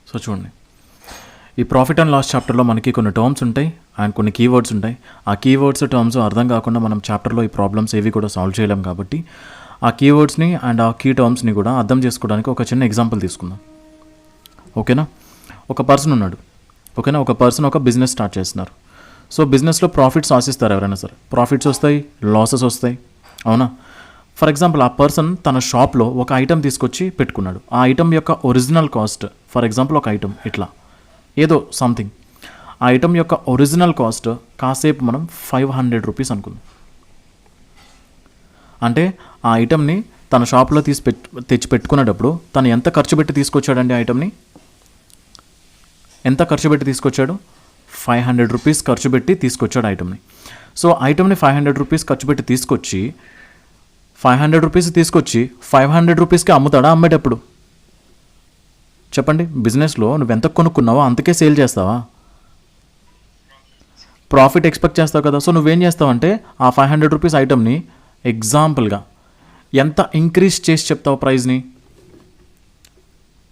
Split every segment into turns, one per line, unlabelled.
So చూడండి, ఈ profit and loss చాప్టర్లో మనకి కొన్ని టర్మ్స్ ఉంటాయి అండ్ కొన్ని కీవర్డ్స్ ఉంటాయి. ఆ కీవర్డ్స్ టర్మ్స్ అర్థం కాకుండా మనం చాప్టర్లో ఈ ప్రాబ్లమ్స్ ఏవి కూడా సాల్వ్ చేయలేం. కాబట్టి ఆ కీవర్డ్స్ని అండ్ ఆ కీ టర్మ్స్ని కూడా అర్థం చేసుకోవడానికి ఒక చిన్న ఎగ్జాంపుల్ తీసుకుందాం. ఓకేనా? ఒక పర్సన్ ఉన్నాడు. ఓకేనా? ఒక పర్సన్ ఒక బిజినెస్ స్టార్ట్ చేస్తున్నారు. సో బిజినెస్లో ప్రాఫిట్స్ ఆశిస్తారు ఎవరైనా సరే. ప్రాఫిట్స్ వస్తాయి, లాసెస్ వస్తాయి, అవునా? ఫర్ ఎగ్జాంపుల్ ఆ పర్సన్ తన షాప్లో ఒక ఐటెం తీసుకొచ్చి పెట్టుకున్నాడు. ఆ ఐటెం యొక్క ఒరిజినల్ కాస్ట్, ఫర్ ఎగ్జాంపుల్ ఒక ఐటెం ఇట్లా ఏదో సంథింగ్, ఆ ఐటెం యొక్క ఒరిజినల్ కాస్ట్ కాసేపు మనం 500 రూపీస్ అనుకుందాం. అంటే ఆ ఐటెంని తన షాప్లో తెచ్చి పెట్టుకునేటప్పుడు తను ఎంత ఖర్చు పెట్టి తీసుకొచ్చాడండి? ఆ ఐటెంని ఎంత ఖర్చు పెట్టి తీసుకొచ్చాడు? 500 రూపీస్ ఖర్చు పెట్టి తీసుకొచ్చాడు ఐటెంని. సో ఐటెంని 500 రూపీస్ ఖర్చు పెట్టి తీసుకొచ్చి 500 రూపీస్ తీసుకొచ్చి 500 రూపీస్కి అమ్ముతాడా? అమ్మేటప్పుడు చెప్పండి. బిజినెస్లో నువ్వు ఎంత కొనుక్కున్నావో అంతకే సేల్ చేస్తావా? ప్రాఫిట్ ఎక్స్పెక్ట్ చేస్తావు కదా. సో నువ్వేం చేస్తావంటే ఆ 500 రూపీస్ ఐటెంని ఎగ్జాంపుల్గా ఎంత ఇంక్రీజ్ చేసి చెప్తావు? ప్రైస్ని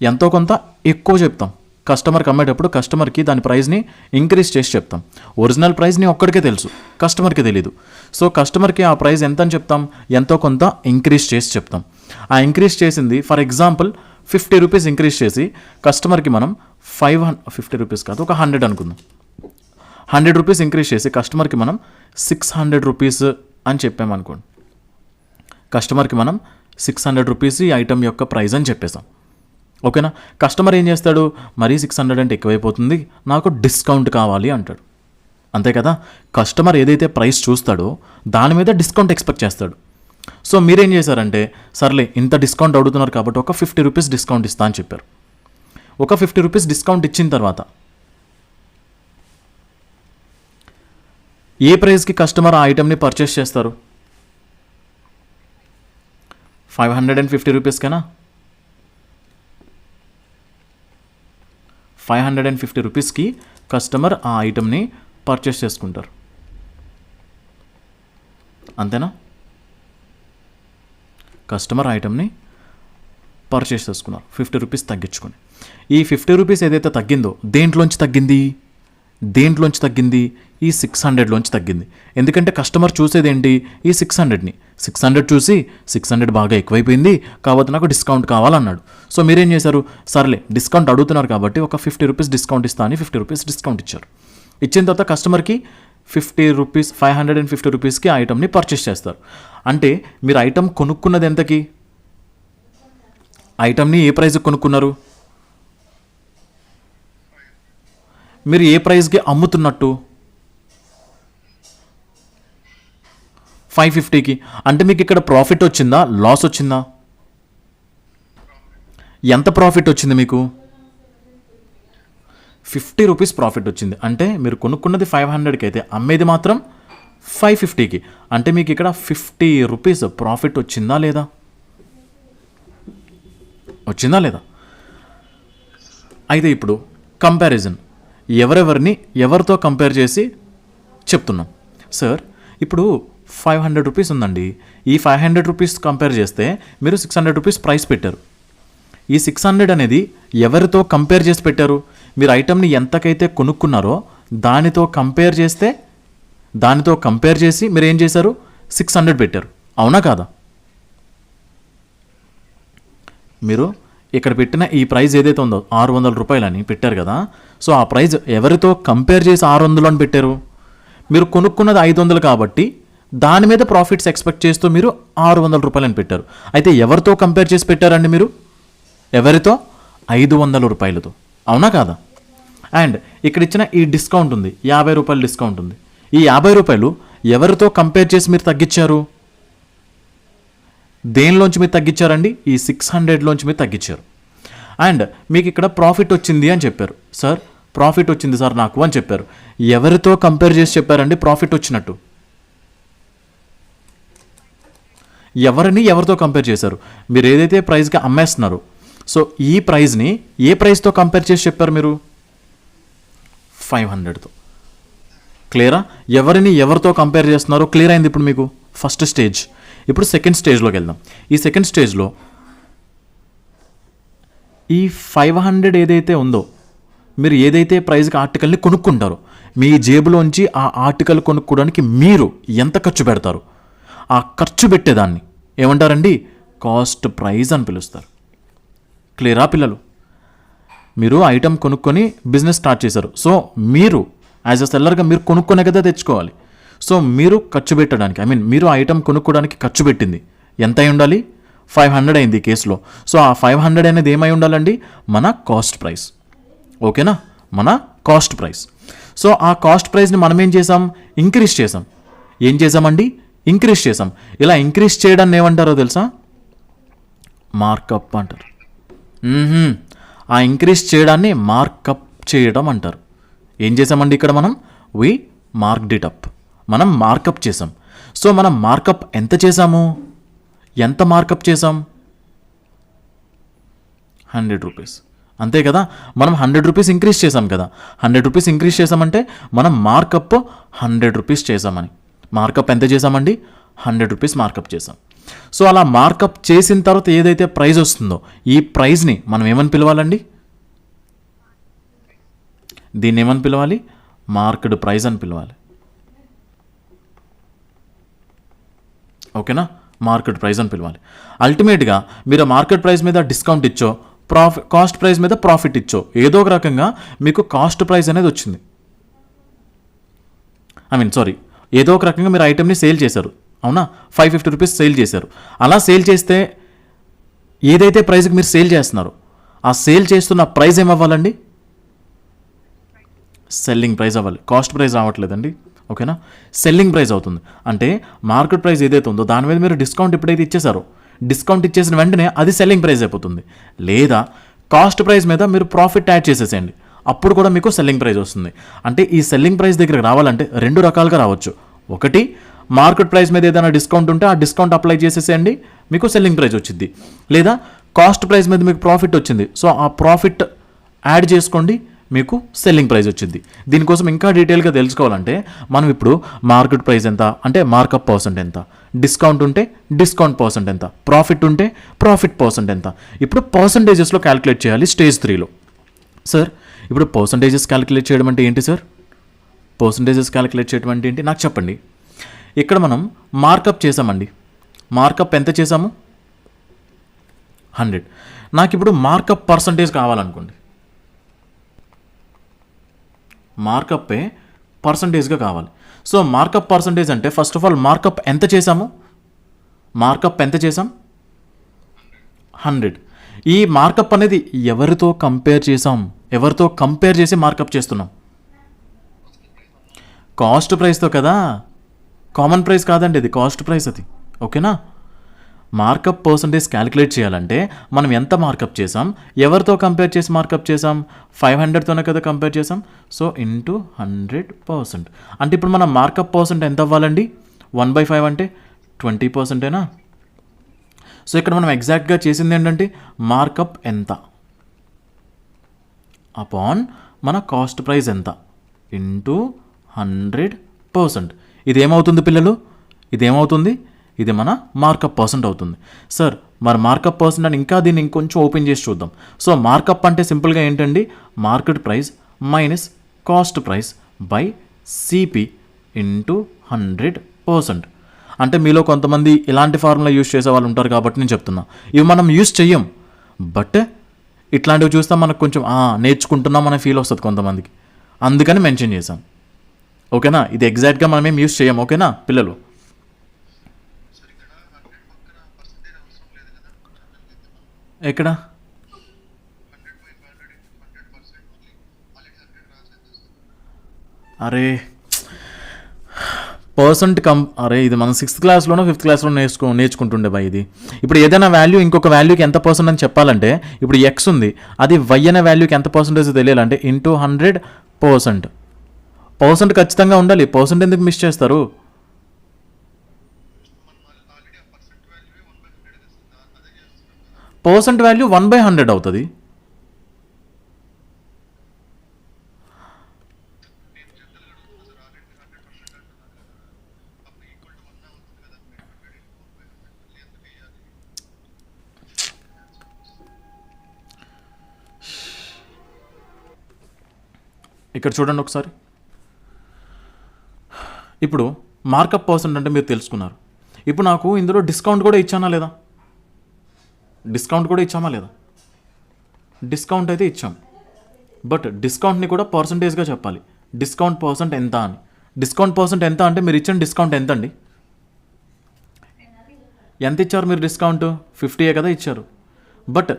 ఎంతో కొంత ఎక్కువ చెప్తాం. కస్టమర్కి అమ్మేటప్పుడు కస్టమర్కి దాని ప్రైస్ని ఇంక్రీజ్ చేసి చెప్తాం. ఒరిజినల్ ప్రైస్ని ఒక్కడికే తెలుసు, కస్టమర్కి తెలీదు. సో కస్టమర్కి ఆ ప్రైస్ ఎంత అని చెప్తాం? ఎంతో కొంత ఇంక్రీజ్ చేసి చెప్తాం. ఆ ఇంక్రీజ్ చేసింది ఫర్ ఎగ్జాంపుల్ 50 రూపీస్ ఇంక్రీజ్ చేసి కస్టమర్కి మనం 50 రూపీస్ కాదు, ఒక 100 అనుకుందాం. 100 రూపీస్ ఇంక్రీజ్ చేసి కస్టమర్కి మనం 600 రూపీస్ అని చెప్పామనుకోండి. కస్టమర్కి మనం 600 రూపీస్ ఈ ఐటెం యొక్క ప్రైస్ అని చెప్పేసాం. ఓకేనా? కస్టమర్ ఏం చేస్తాడు? మరీ 600 అంటే ఎక్కువైపోతుంది, నాకు డిస్కౌంట్ కావాలి అంటాడు. అంతే కదా? కస్టమర్ ఏదైతే ప్రైస్ చూస్తాడో దాని మీద డిస్కౌంట్ ఎక్స్పెక్ట్ చేస్తాడు. సో మీరేం చేశారంటే, సర్లే ఇంత డిస్కౌంట్ అడుగుతున్నారు కాబట్టి ఒక 50 రూపీస్ డిస్కౌంట్ ఇస్తా అని చెప్పారు. ఒక 50 రూపీస్ డిస్కౌంట్ ఇచ్చిన తర్వాత ఏ ప్రైస్కి కస్టమర్ ఆ ఐటెంని పర్చేస్ చేస్తారు? 550 రూపీస్కేనా? 550 రూపీస్కి కస్టమర్ ఆ ఐటెంని పర్చేస్ చేసుకుంటారు. అంతేనా? కస్టమర్ ఐటెంని పర్చేస్ చేసుకున్నారు 50 రూపీస్ తగ్గించుకొని. ఈ 50 రూపీస్ ఏదైతే తగ్గిందో దేంట్లోంచి తగ్గింది? ఈ 600లోంచి తగ్గింది. ఎందుకంటే కస్టమర్ చూసేది ఏంటి? ఈ 600ని. 600 చూసి 600 బాగా ఎక్కువైపోయింది కాబట్టి నాకు డిస్కౌంట్ కావాలన్నాడు. సో మీరేం చేశారు? సర్లే డిస్కౌంట్ అడుగుతున్నారు కాబట్టి ఒక 50 రూపీస్ డిస్కౌంట్ ఇస్తా అని 50 రూపీస్ డిస్కౌంట్ ఇచ్చారు. ఇచ్చిన తర్వాత కస్టమర్కి 50 రూపీస్ 550 రూపీస్కి ఆ ఐటమ్ని పర్చేస్ చేస్తారు. అంటే మీరు ఐటమ్ కొనుక్కున్నది ఎంతకి? ఐటమ్ని ఏ ప్రైస్కి కొనుక్కున్నారు? మీరు ఏ ప్రైస్కి అమ్ముతున్నట్టు? 550కి. అంటే మీకు ఇక్కడ ప్రాఫిట్ వచ్చిందా, లాస్ వచ్చిందా? ఎంత ప్రాఫిట్ వచ్చింది మీకు? 50 రూపీస్ ప్రాఫిట్ వచ్చింది. అంటే మీరు కొనుక్కున్నది 500కి అయితే అమ్మేది మాత్రం 550కి. అంటే మీకు ఇక్కడ 50 రూపీస్ ప్రాఫిట్ వచ్చిందా లేదా? అయితే ఇప్పుడు కంపారిజన్, ఎవరితో కంపేర్ చేసి చెప్తున్నాం. సార్ ఇప్పుడు 500 రూపీస్ ఉందండి, ఈ 500 రూపీస్ కంపేర్ చేస్తే మీరు 600 రూపీస్ ప్రైస్ పెట్టారు. ఈ 600 అనేది ఎవరితో కంపేర్ చేసి పెట్టారు? మీరు ఐటమ్ని ఎంతకైతే కొనుక్కున్నారో దానితో కంపేర్ చేసి మీరు ఏం చేశారు? 600 పెట్టారు. అవునా కాదా? మీరు ఇక్కడ పెట్టిన ఈ ప్రైస్ ఏదైతే ఉందో 600 రూపాయలని పెట్టారు కదా. సో ఆ ప్రైస్ ఎవరితో కంపేర్ చేసి 600 అని పెట్టారు? మీరు కొనుక్కున్నది 500 కాబట్టి దాని మీద ప్రాఫిట్స్ ఎక్స్పెక్ట్ చేస్తూ మీరు 600 రూపాయలని పెట్టారు. అయితే ఎవరితో కంపేర్ చేసి పెట్టారండి మీరు? ఎవరితో? 500 రూపాయలతో. అవునా కాదా? అండ్ ఇక్కడ ఇచ్చిన ఈ డిస్కౌంట్ ఉంది, 50 రూపాయలు డిస్కౌంట్ ఉంది. ఈ 50 రూపాయలు ఎవరితో కంపేర్ చేసి మీరు తగ్గించారు? దేనిలోంచి మీరు తగ్గించారండి? ఈ 600లోంచి మీరు తగ్గించారు. అండ్ మీకు ఇక్కడ ప్రాఫిట్ వచ్చింది అని చెప్పారు. సార్ ప్రాఫిట్ వచ్చింది సార్ నాకు అని చెప్పారు. ఎవరితో కంపేర్ చేసి చెప్పారండి ప్రాఫిట్ వచ్చినట్టు? ఎవరితో కంపేర్ చేశారు? మీరు ఏదైతే ప్రైస్కి అమ్మేస్తున్నారో సో ఈ ప్రైస్ని ఏ ప్రైస్తో కంపేర్ చేసి చెప్పారు మీరు? 500తో. క్లియరా? ఎవరితో కంపేర్ చేస్తున్నారో క్లియర్ అయింది ఇప్పుడు మీకు ఫస్ట్ స్టేజ్. ఇప్పుడు సెకండ్ స్టేజ్లోకి వెళ్దాం. ఈ సెకండ్ స్టేజ్లో ఈ 500 ఏదైతే ఉందో, మీరు ఏదైతే ప్రైస్కి ఆర్టికల్ని కొనుక్కుంటారో, మీ జేబులోంచి ఆ ఆర్టికల్ కొనుక్కోవడానికి మీరు ఎంత ఖర్చు పెడతారు, ఆ ఖర్చు పెట్టేదాన్ని ఏమంటారండి? కాస్ట్ ప్రైస్ అని పిలుస్తారు. క్లియరా పిల్లలు? మీరు ఐటమ్ కొనుక్కొని బిజినెస్ స్టార్ట్ చేశారు. సో మీరు యాజ్ అ సెల్లర్గా మీరు కొనుక్కునే కదా తెచ్చుకోవాలి. సో మీరు ఖర్చు పెట్టడానికి, ఐ మీన్ మీరు ఐటమ్ కొనుక్కోవడానికి ఖర్చు పెట్టింది ఎంత అయి ఉండాలి? 500 అయింది ఈ కేసులో. సో ఆ 500 అనేది ఏమై ఉండాలండి? మన కాస్ట్ ప్రైస్. ఓకేనా? మన కాస్ట్ ప్రైస్. సో ఆ కాస్ట్ ప్రైస్ని మనం ఏం చేసాం? ఇంక్రీజ్ చేసాం. ఏం చేసామండి? ఇంక్రీజ్ చేసాం. ఇలా ఇంక్రీజ్ చేయడాన్ని ఏమంటారో తెలుసా? మార్కప్ అంటారు. ఆ ఇంక్రీజ్ చేయడాన్ని మార్కప్ చేయడం అంటారు. ఏం చేసామండి ఇక్కడ మనం? వి మార్క్డ్ ఇట్ అప్. మనం మార్కప్ చేసాం. సో మనం మార్కప్ ఎంత చేసాము? ఎంత మార్కప్ చేసాం? 100 రూపీస్. అంతే కదా? మనం 100 రూపీస్ ఇంక్రీజ్ చేసాం కదా. 100 రూపీస్ ఇంక్రీజ్ చేసామంటే మనం మార్కప్ 100 రూపీస్ చేసామని. మార్కప్ ఎంత చేసామండి? 100 రూపీస్ మార్కప్ చేసాం. సో అలా మార్కప్ చేసిన తర్వాత ఏదైతే ప్రైస్ వస్తుందో, ఈ ప్రైస్ని మనం ఏమని పిలవాలండి? దీన్ని ఏమని పిలవాలి? మార్క్డ్ ప్రైస్ అని పిలవాలి. ఓకేనా? మార్కెట్ ప్రైస్ అని పిలవాలి. అల్టిమేట్గా మీరు మార్కెట్ ప్రైస్ మీద డిస్కౌంట్ ఇచ్చో, కాస్ట్ ప్రైస్ మీద ప్రాఫిట్ ఇచ్చో, ఏదో ఒక రకంగా మీకు కాస్ట్ ప్రైస్ అనేది వచ్చింది. ఏదో ఒక రకంగా మీరు ఐటెంని సేల్ చేశారు. అవునా? 550 రూపీస్ సేల్ చేశారు. అలా సేల్ చేస్తే ఏదైతే ప్రైస్కి మీరు సేల్ చేస్తున్నారో, ఆ సేల్ చేస్తున్న ప్రైస్ ఏమవ్వాలండి? సెల్లింగ్ ప్రైస్ అవ్వాలి. కాస్ట్ ప్రైస్ రావట్లేదండి. ఓకేనా? సెల్లింగ్ ప్రైస్ అవుతుంది. అంటే మార్కెట్ ప్రైస్ ఏదైతే ఉందో దాని మీద మీరు డిస్కౌంట్ ఎప్పుడైతే ఇచ్చేసారో, డిస్కౌంట్ ఇచ్చేసిన వెంటనే అది సెల్లింగ్ ప్రైస్ అయిపోతుంది. లేదా కాస్ట్ ప్రైస్ మీద మీరు ప్రాఫిట్ యాడ్ చేసేసేయండి, అప్పుడు కూడా మీకు సెల్లింగ్ ప్రైస్ వస్తుంది. అంటే ఈ సెల్లింగ్ ప్రైస్ దగ్గరికి రావాలంటే 2 రకాలుగా రావచ్చు. ఒకటి, మార్కెట్ ప్రైస్ మీద ఏదైనా డిస్కౌంట్ ఉంటే ఆ డిస్కౌంట్ అప్లై చేసేసేయండి, మీకు సెల్లింగ్ ప్రైస్ వచ్చింది. లేదా కాస్ట్ ప్రైస్ మీద మీకు ప్రాఫిట్ వచ్చింది, సో ఆ ప్రాఫిట్ యాడ్ చేసుకోండి, మీకు సెల్లింగ్ ప్రైస్ వచ్చింది. దీనికోసం ఇంకా డీటెయిల్గా తెలుసుకోవాలంటే మనం ఇప్పుడు మార్కెట్ ప్రైస్ ఎంత అంటే మార్కప్ పర్సెంట్ ఎంత, డిస్కౌంట్ ఉంటే డిస్కౌంట్ పర్సెంట్ ఎంత, ప్రాఫిట్ ఉంటే ప్రాఫిట్ పర్సెంట్ ఎంత, ఇప్పుడు పర్సంటేజెస్లో క్యాలిక్యులేట్ చేయాలి స్టేజ్ 3లో. సార్ ఇప్పుడు పర్సంటేజెస్ క్యాలిక్యులేట్ చేయడం అంటే ఏంటి సార్? పర్సంటేజెస్ క్యాలిక్యులేట్ చేయడం అంటే ఏంటి నాకు చెప్పండి. ఇక్కడ మనం మార్కప్ చేసామండి. మార్కప్ ఎంత చేసాము? 100. నాకు ఇప్పుడు మార్కప్ పర్సంటేజ్ కావాలనుకోండి. మార్కప్పే పర్సంటేజ్గా కావాలి. సో మార్కప్ పర్సంటేజ్ అంటే ఫస్ట్ ఆఫ్ ఆల్ మార్కప్ ఎంత చేసాము? మార్కప్ ఎంత చేసాం? 100. ఈ మార్కప్ అనేది ఎవరితో కంపేర్ చేసాం? ఎవరితో కంపేర్ చేసి మార్కప్ చేస్తున్నాం? కాస్ట్ ప్రైస్తో కదా. కామన్ ప్రైస్ కాదండి, ఇది కాస్ట్ ప్రైస్ అది. ఓకేనా? మార్కప్ పర్సంటేజ్ క్యాలిక్యులేట్ చేయాలంటే మనం ఎంత మార్కప్ చేసాం, ఎవరితో కంపేర్ చేసి మార్కప్ చేసాం? 500తోనే కదా కంపేర్ చేసాం. So into 100%. అంటే ఇప్పుడు మన మార్కప్ పర్సెంట్ ఎంత అవ్వాలండి? 1/5 అంటే 20%ఏనా? సో ఇక్కడ మనం ఎగ్జాక్ట్గా చేసింది ఏంటంటే మార్కప్ ఎంత అపాన్ మన కాస్ట్ ప్రైస్ ఎంత ఇంటూ 100%. ఇదేమవుతుంది పిల్లలు? ఇదేమవుతుంది? ఇది మన మార్కప్ పర్సెంట్ అవుతుంది. సార్ మరి మార్కప్ పర్సెంట్ అని ఇంకా దీన్ని ఇంకొంచెం ఓపెన్ చేసి చూద్దాం. సో మార్కప్ అంటే సింపుల్గా ఏంటండి? Market price minus cost price by CP into 100%. అంటే మీలో కొంతమంది ఇలాంటి ఫార్ములా యూజ్ చేసే వాళ్ళు ఉంటారు కాబట్టి నేను చెప్తున్నా. ఇవి మనం యూజ్ చెయ్యం, బట్ ఇట్లాంటివి చూస్తే మనకు కొంచెం నేర్చుకుంటున్నాం అనే ఫీల్ వస్తుంది కొంతమందికి, అందుకని మెన్షన్ చేశాం. ఓకేనా? ఇది ఎగ్జాక్ట్గా మనం ఏం యూజ్ చేయం. ఓకేనా పిల్లలు? ఎక్కడ? అరే అరే ఇది మనం 6th క్లాస్లోనో 5th క్లాస్లో నేర్చుకుంటుండే బా. ఇది ఇప్పుడు ఏదైనా వాల్యూ ఇంకొక వాల్యూకి ఎంత పర్సెంట్ అని చెప్పాలంటే, ఇప్పుడు ఎక్స్ ఉంది, అది వై అనే వాల్యూకి ఎంత పర్సెంటేజ్ తెలియాలంటే ఇంటూ 100%. పర్సెంట్ ఖచ్చితంగా ఉండాలి. పర్సెంట్ ఎందుకు మిస్ చేస్తారు? పర్సెంట్ వాల్యూ 1/100 అవుతుంది. ఇక్కడ చూడండి ఒకసారి. ఇప్పుడు మార్కప్ పర్సెంట్ అంటే మీరు తెలుసుకున్నారు. ఇప్పుడు నాకు ఇందులో డిస్కౌంట్ కూడా ఇచ్చానా లేదా? డిస్కౌంట్ కూడా ఇచ్చామా లేదా? డిస్కౌంట్ అయితే ఇచ్చాం. బట్ డిస్కౌంట్ని కూడా పర్సంటేజ్గా చెప్పాలి. డిస్కౌంట్ పర్సెంట్ ఎంత అని. డిస్కౌంట్ పర్సెంట్ ఎంత అంటే మీరు ఇచ్చిన డిస్కౌంట్ ఎంత అండి? ఎంత ఇచ్చారు మీరు డిస్కౌంట్? 50 కదా ఇచ్చారు. బట్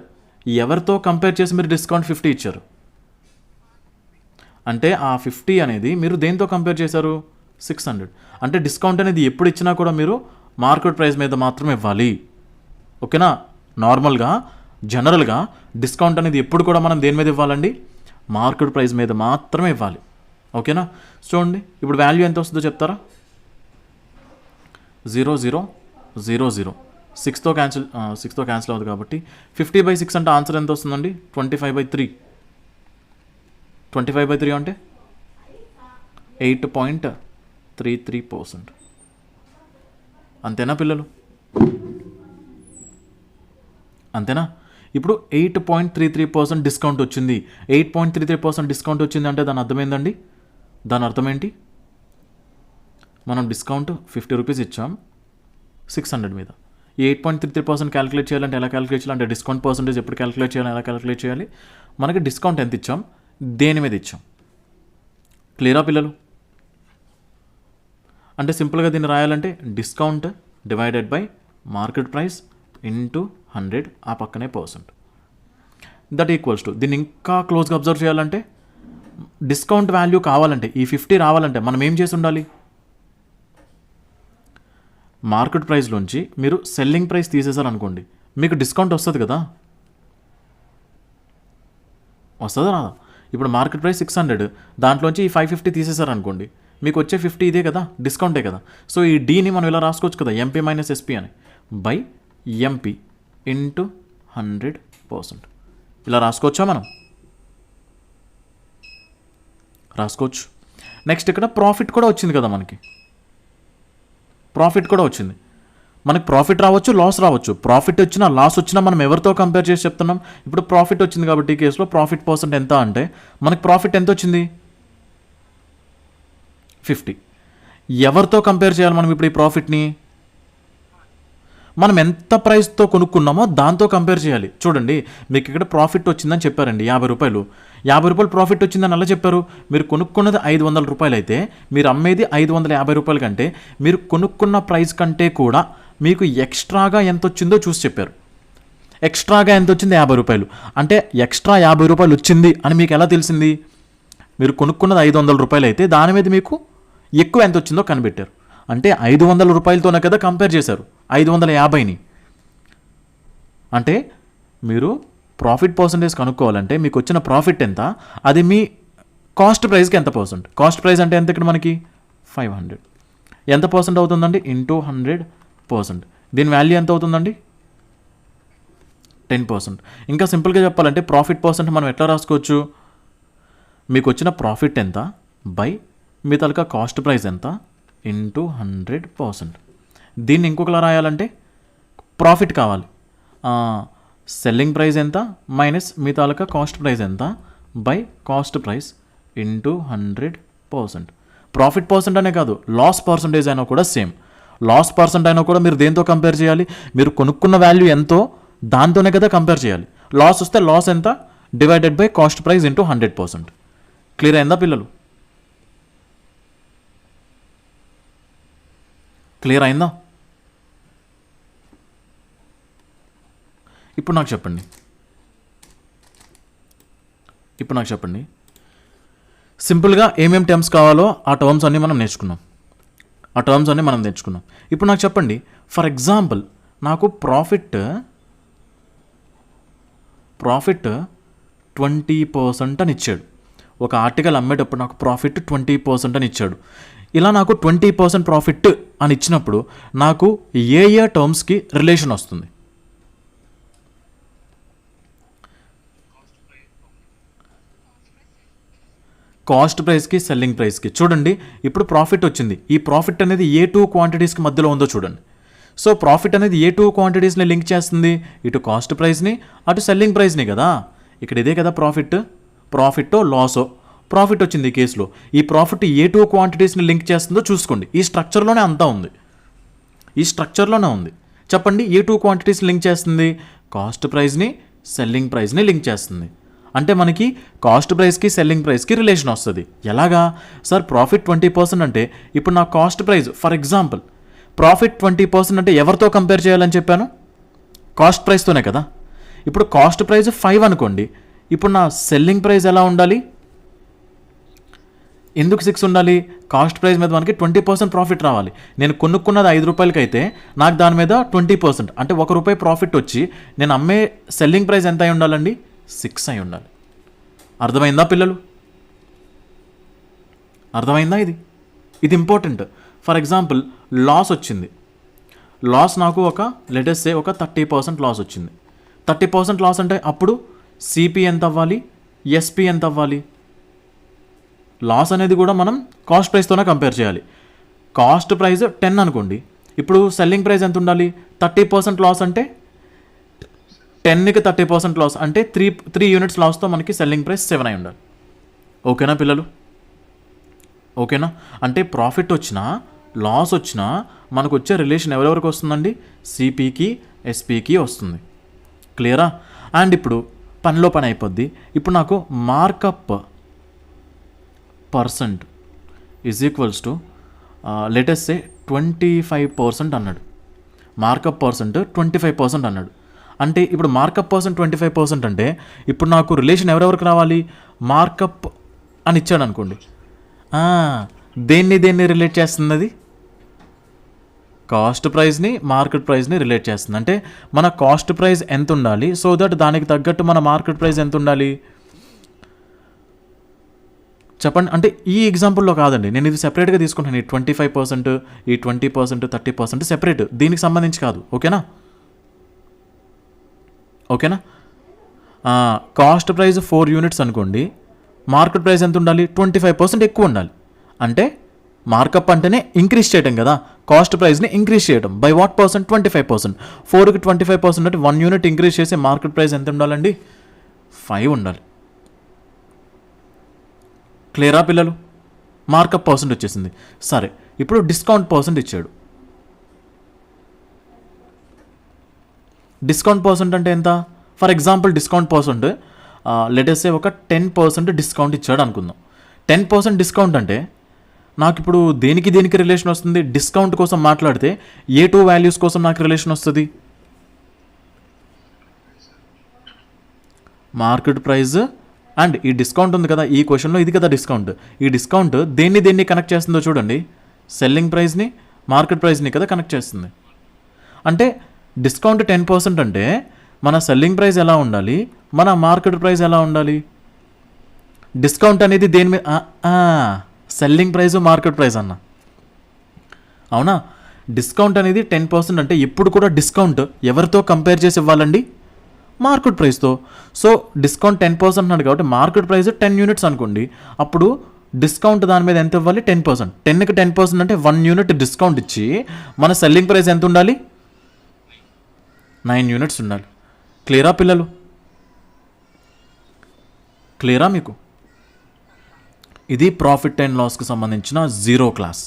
ఎవరితో కంపేర్ చేసి మీరు డిస్కౌంట్ 50 ఇచ్చారు? అంటే ఆ 50 అనేది మీరు దేంతో కంపేర్ చేశారు? 600. అంటే డిస్కౌంట్ అనేది ఎప్పుడు ఇచ్చినా కూడా మీరు మార్కెట్ ప్రైస్ మీద మాత్రమే ఇవ్వాలి. ఓకేనా? నార్మల్గా జనరల్గా డిస్కౌంట్ అనేది ఎప్పుడు కూడా మనం దేని మీద ఇవ్వాలండి? మార్కెట్ ప్రైస్ మీద మాత్రమే ఇవ్వాలి. ఓకేనా? చూడండి ఇప్పుడు వాల్యూ ఎంత వస్తుందో చెప్తారా? 0000. 6తో క్యాన్సిల్ అవుతుంది కాబట్టి 50/6 అంటే ఆన్సర్ ఎంత వస్తుందండి? 25/3. 25/3 అంటే 8.33%. అంతేనా పిల్లలు? అంతేనా? ఇప్పుడు 8.33% డిస్కౌంట్ వచ్చింది. 8.33% డిస్కౌంట్ వచ్చింది అంటే దాని అర్థం ఏందండి? దాని అర్థం ఏంటి? మనం డిస్కౌంట్ 50 రూపీస్ ఇచ్చాం 600 మీద. ఈ 8.33% క్యాలిక్యులేట్ చేయాలంటే ఎలా క్యాలిక్యులేట్ చేయాలి? అంటే డిస్కౌంట్ పర్సంటేజ్ ఎప్పుడు క్యాలిక్యులేట్ చేయాలి, ఎలా క్యాలిక్యులేట్ చేయాలి? మనకి డిస్కౌంట్ ఎంత ఇచ్చాం, దేని మీద ఇచ్చాం. క్లియరా పిల్లలు? అంటే సింపుల్గా దీన్ని రాయాలంటే discount divided by market price into 100, ఆ పక్కనే పర్సెంట్. దట్ ఈక్వల్స్ టు, దీన్ని ఇంకా క్లోజ్గా అబ్జర్వ్ చేయాలంటే డిస్కౌంట్ వాల్యూ కావాలంటే, ఈ 50 రావాలంటే మనం ఏం చేసి ఉండాలి? మార్కెట్ ప్రైస్లోంచి మీరు సెల్లింగ్ ప్రైస్ తీసేసారనుకోండి, మీకు డిస్కౌంట్ వస్తుంది కదా? వస్తుందా రాదా? ఇప్పుడు మార్కెట్ ప్రైస్ 600, దాంట్లోంచి ఈ 550 తీసేసారనుకోండి, మీకు వచ్చే 50 ఇదే కదా, డిస్కౌంటే కదా. సో ఈ డీని మనం ఇలా రాసుకోవచ్చు కదా, ఎంపీ మైనస్ ఎస్పీ అని, బై ఎంపీ ఇంటూ 100%. ఇలా రాసుకోవచ్చా మనం? రాసుకోవచ్చు. నెక్స్ట్ ఇక్కడ ప్రాఫిట్ కూడా వచ్చింది కదా మనకి. ప్రాఫిట్ కూడా వచ్చింది. మనకి ప్రాఫిట్ రావచ్చు, లాస్ రావచ్చు. ప్రాఫిట్ వచ్చినా లాస్ వచ్చినా మనం ఎవరితో కంపేర్ చేసి చెప్తున్నాం? ఇప్పుడు ప్రాఫిట్ వచ్చింది కాబట్టి ఈ కేసులో ప్రాఫిట్ పర్సెంట్ ఎంత అంటే మనకి ప్రాఫిట్ ఎంత వచ్చింది? 50. ఎవరితో కంపేర్ చేయాలి మనం ఇప్పుడు ఈ ప్రాఫిట్ని? మనం ఎంత ప్రైస్తో కొనుక్కున్నామో దాంతో కంపేర్ చేయాలి. చూడండి మీకు ఇక్కడ ప్రాఫిట్ వచ్చిందని చెప్పారండి 50 రూపాయలు. 50 రూపాయలు ప్రాఫిట్ వచ్చిందని అలా చెప్పారు. మీరు కొనుక్కున్నది 500 రూపాయలు అయితే మీరు అమ్మేది 550 రూపాయల కంటే మీరు కొనుక్కున్న ప్రైస్ కంటే కూడా మీకు ఎక్స్ట్రాగా ఎంత వచ్చిందో చూసి చెప్పారు. ఎక్స్ట్రాగా ఎంత వచ్చింది? 50 రూపాయలు. అంటే ఎక్స్ట్రా 50 రూపాయలు వచ్చింది అని మీకు ఎలా తెలిసింది? మీరు కొనుక్కున్నది 500 రూపాయలు అయితే దాని మీద మీకు ఎక్కువ ఎంత వచ్చిందో కనిపెట్టారు. అంటే 500 రూపాయలతోనే కదా కంపేర్ చేశారు 550ని. అంటే మీరు ప్రాఫిట్ పర్సంటేజ్ కనుక్కోవాలంటే మీకు వచ్చిన ప్రాఫిట్ ఎంత, అది మీ కాస్ట్ ప్రైస్కి ఎంత పర్సెంట్. కాస్ట్ ప్రైస్ అంటే ఎంత ఇక్కడ మనకి? 500. ఎంత పర్సెంట్ అవుతుందండి? ఇంటూ 100%. దీని వాల్యూ ఎంత అవుతుందండి? 10%. ఇంకా సింపుల్గా చెప్పాలంటే ప్రాఫిట్ పర్సెంట్ మనం ఎట్లా రాసుకోవచ్చు? మీకు వచ్చిన ప్రాఫిట్ ఎంత by me taluka cost price ఎంత ఇంటూ 100%. దీన్ని ఇంకొకలా రాయాలంటే ప్రాఫిట్ కావాలి, సెల్లింగ్ ప్రైస్ ఎంత మైనస్ మీ తాలూకా కాస్ట్ ప్రైస్ ఎంత by cost price into 100%. Profit percent అనే కాదు, లాస్ పర్సంటేజ్ అయినా కూడా సేమ్. లాస్ పర్సెంట్ అయినా కూడా మీరు దేంతో కంపేర్ చేయాలి? మీరు కొనుక్కున్న వాల్యూ ఎంతో దాంతోనే కదా కంపేర్ చేయాలి. లాస్ వస్తే లాస్ ఎంత divided by cost price into 100%. Clear అయిందా పిల్లలు? క్లియర్ అయిందా? ఇప్పుడు నాకు చెప్పండి సింపుల్గా ఏమేమి టర్మ్స్ కావాలో ఆ టర్మ్స్ అన్నీ మనం నేర్చుకున్నాం. ఇప్పుడు నాకు చెప్పండి, ఫర్ ఎగ్జాంపుల్ నాకు ప్రాఫిట్ 20% అని ఇచ్చాడు. ఒక ఆర్టికల్ అమ్మేటప్పుడు నాకు ప్రాఫిట్ 20% అని ఇచ్చాడు. ఇలా నాకు 20% ప్రాఫిట్ అని ఇచ్చినప్పుడు నాకు ఏ టర్మ్స్కి రిలేషన్ వస్తుంది? కాస్ట్ ప్రైస్కి, సెల్లింగ్ ప్రైస్కి. చూడండి ఇప్పుడు ప్రాఫిట్ వచ్చింది. ఈ ప్రాఫిట్ అనేది ఏ 2 క్వాంటిటీస్కి మధ్యలో ఉందో చూడండి. సో ప్రాఫిట్ అనేది ఏ 2 క్వాంటిటీస్ని లింక్ చేస్తుంది? ఇటు కాస్ట్ ప్రైస్ని అటు సెల్లింగ్ ప్రైస్ని కదా. ఇక్కడ ఇదే కదా ప్రాఫిట్టో లాసో. ప్రాఫిట్ వచ్చింది ఈ కేసులో. ఈ ప్రాఫిట్ ఏ టూ క్వాంటిటీస్ని లింక్ చేస్తుందో చూసుకోండి. ఈ స్ట్రక్చర్లోనే అంతా ఉంది, ఈ స్ట్రక్చర్లోనే ఉంది. చెప్పండి, ఏ టూ క్వాంటిటీస్ లింక్ చేస్తుంది? కాస్ట్ ప్రైస్ని సెల్లింగ్ ప్రైస్ని లింక్ చేస్తుంది. అంటే మనకి కాస్ట్ ప్రైస్కి సెల్లింగ్ ప్రైస్కి రిలేషన్ వస్తుంది. ఎలాగా సార్? ప్రాఫిట్ 20% అంటే ఇప్పుడు నా cost price, for example profit 20% అంటే ఎవరితో కంపేర్ చేయాలని చెప్పాను? కాస్ట్ ప్రైస్తోనే కదా. ఇప్పుడు కాస్ట్ ప్రైస్ 5 అనుకోండి, ఇప్పుడు నా సెల్లింగ్ ప్రైస్ ఎలా ఉండాలి? ఎందుకు 6 ఉండాలి? కాస్ట్ ప్రైస్ మీద మనకి 20% ప్రాఫిట్ రావాలి. నేను కొనుక్కున్నది 5 రూపాయలకి అయితే నాకు దాని మీద 20% అంటే ₹1 ప్రాఫిట్ వచ్చి నేను అమ్మే సెల్లింగ్ ప్రైస్ ఎంత అయి ఉండాలండి? 6 అయి ఉండాలి. అర్థమైందా పిల్లలు? అర్థమైందా? ఇది ఇంపార్టెంట్. ఫర్ ఎగ్జాంపుల్ లాస్ వచ్చింది. లాస్ నాకు లెటెస్ సే ఒక 30% లాస్ వచ్చింది. 30% లాస్ అంటే అప్పుడు సిపి ఎంత అవ్వాలి, ఎస్పి ఎంత అవ్వాలి? లాస్ అనేది కూడా మనం కాస్ట్ ప్రైస్తోనే కంపేర్ చేయాలి. కాస్ట్ ప్రైస్ 10 అనుకోండి, ఇప్పుడు సెల్లింగ్ ప్రైస్ ఎంత ఉండాలి? 30% లాస్ అంటే 10కి 30% లాస్ అంటే 3 యూనిట్స్ లాస్తో మనకి సెల్లింగ్ ప్రైస్ 7 అయి ఉండాలి. ఓకేనా పిల్లలు? ఓకేనా? అంటే ప్రాఫిట్ వచ్చినా లాస్ వచ్చినా మనకు వచ్చే రిలేషన్ ఎవరెవరికి వస్తుందండి? సిపికి ఎస్పికి వస్తుంది. క్లియరా? అండ్ ఇప్పుడు పనిలో పని అయిపోద్ది. ఇప్పుడు నాకు markup percent is equals to let's సే 25% అన్నాడు. మార్కప్ పర్సెంట్ 25% అన్నాడు. అంటే ఇప్పుడు మార్కప్ పర్సెంట్ 25% అంటే ఇప్పుడు నాకు రిలేషన్ ఎవరెవరికి రావాలి? మార్కప్ అని ఇచ్చాడు అనుకోండి, దేన్ని రిలేట్ చేస్తుంది? అది కాస్ట్ ప్రైస్ని మార్కెట్ ప్రైస్ని రిలేట్ చేస్తుంది. అంటే మన కాస్ట్ ప్రైస్ ఎంత ఉండాలి, సో దట్ దానికి తగ్గట్టు మన మార్కెట్ ప్రైస్ ఎంత ఉండాలి చెప్పండి. అంటే ఈ ఎగ్జాంపుల్లో కాదండి, నేను ఇది సెపరేట్గా తీసుకుంటాను. ఈ 25%, ఈ 20%, 30% సెపరేట్, దీనికి సంబంధించి కాదు. ఓకేనా? కాస్ట్ ప్రైస్ 4 యూనిట్స్ అనుకోండి, మార్కెట్ ప్రైస్ ఎంత ఉండాలి? 25% ఎక్కువ ఉండాలి. అంటే మార్కప్ అంటేనే ఇంక్రీజ్ చేయడం కదా, కాస్ట్ ప్రైస్ని ఇంక్రీజ్ చేయడం. By what percent? 25%. 4కి 25% అంటే 1 యూనిట్ ఇంక్రీజ్ చేసి మార్కెట్ ప్రైస్ ఎంత ఉండాలండి? 5 ఉండాలి. క్లియరా పిల్లలు? మార్కప్ పర్సెంట్ వచ్చేసింది. సరే, ఇప్పుడు డిస్కౌంట్ పర్సెంట్ ఇచ్చాడు. డిస్కౌంట్ పర్సెంట్ అంటే ఎంత? For example discount percent let's సే ఒక 10% డిస్కౌంట్ ఇచ్చాడు అనుకుందాం. 10% డిస్కౌంట్ అంటే నాకు ఇప్పుడు దేనికి రిలేషన్ వస్తుంది? డిస్కౌంట్ కోసం మాట్లాడితే ఏ టూ వాల్యూస్ కోసం నాకు రిలేషన్ వస్తుంది? మార్కెట్ ప్రైస్ అండ్ ఈ డిస్కౌంట్ ఉంది కదా, ఈ క్వశ్చన్లో ఇది కదా డిస్కౌంట్. ఈ డిస్కౌంట్ దేన్ని కనెక్ట్ చేస్తుందో చూడండి, సెల్లింగ్ ప్రైస్ని మార్కెట్ ప్రైస్ని కదా కనెక్ట్ చేస్తుంది. అంటే డిస్కౌంట్ 10% అంటే మన సెల్లింగ్ ప్రైస్ ఎలా ఉండాలి, మన మార్కెట్ ప్రైస్ ఎలా ఉండాలి? డిస్కౌంట్ అనేది దేని మీద? సెల్లింగ్ ప్రైస్ మార్కెట్ ప్రైస్ అన్న, అవునా? డిస్కౌంట్ అనేది 10% అంటే ఇప్పుడు కూడా డిస్కౌంట్ ఎవరితో కంపేర్ చేసి ఇవ్వాలండి? మార్కెట్ ప్రైస్తో. సో డిస్కౌంట్ 10% అన్నాడు కాబట్టి మార్కెట్ ప్రైస్ 10 యూనిట్స్ అనుకోండి, అప్పుడు డిస్కౌంట్ దాని మీద ఎంత ఇవ్వాలి? 10%. 10కి 10% అంటే 1 యూనిట్ డిస్కౌంట్ ఇచ్చి మన సెల్లింగ్ ప్రైస్ ఎంత ఉండాలి? 9 యూనిట్స్ ఉండాలి. క్లియరా పిల్లలు? క్లియరా మీకు? ఇది ప్రాఫిట్ అండ్ లాస్కి సంబంధించిన 0 క్లాస్.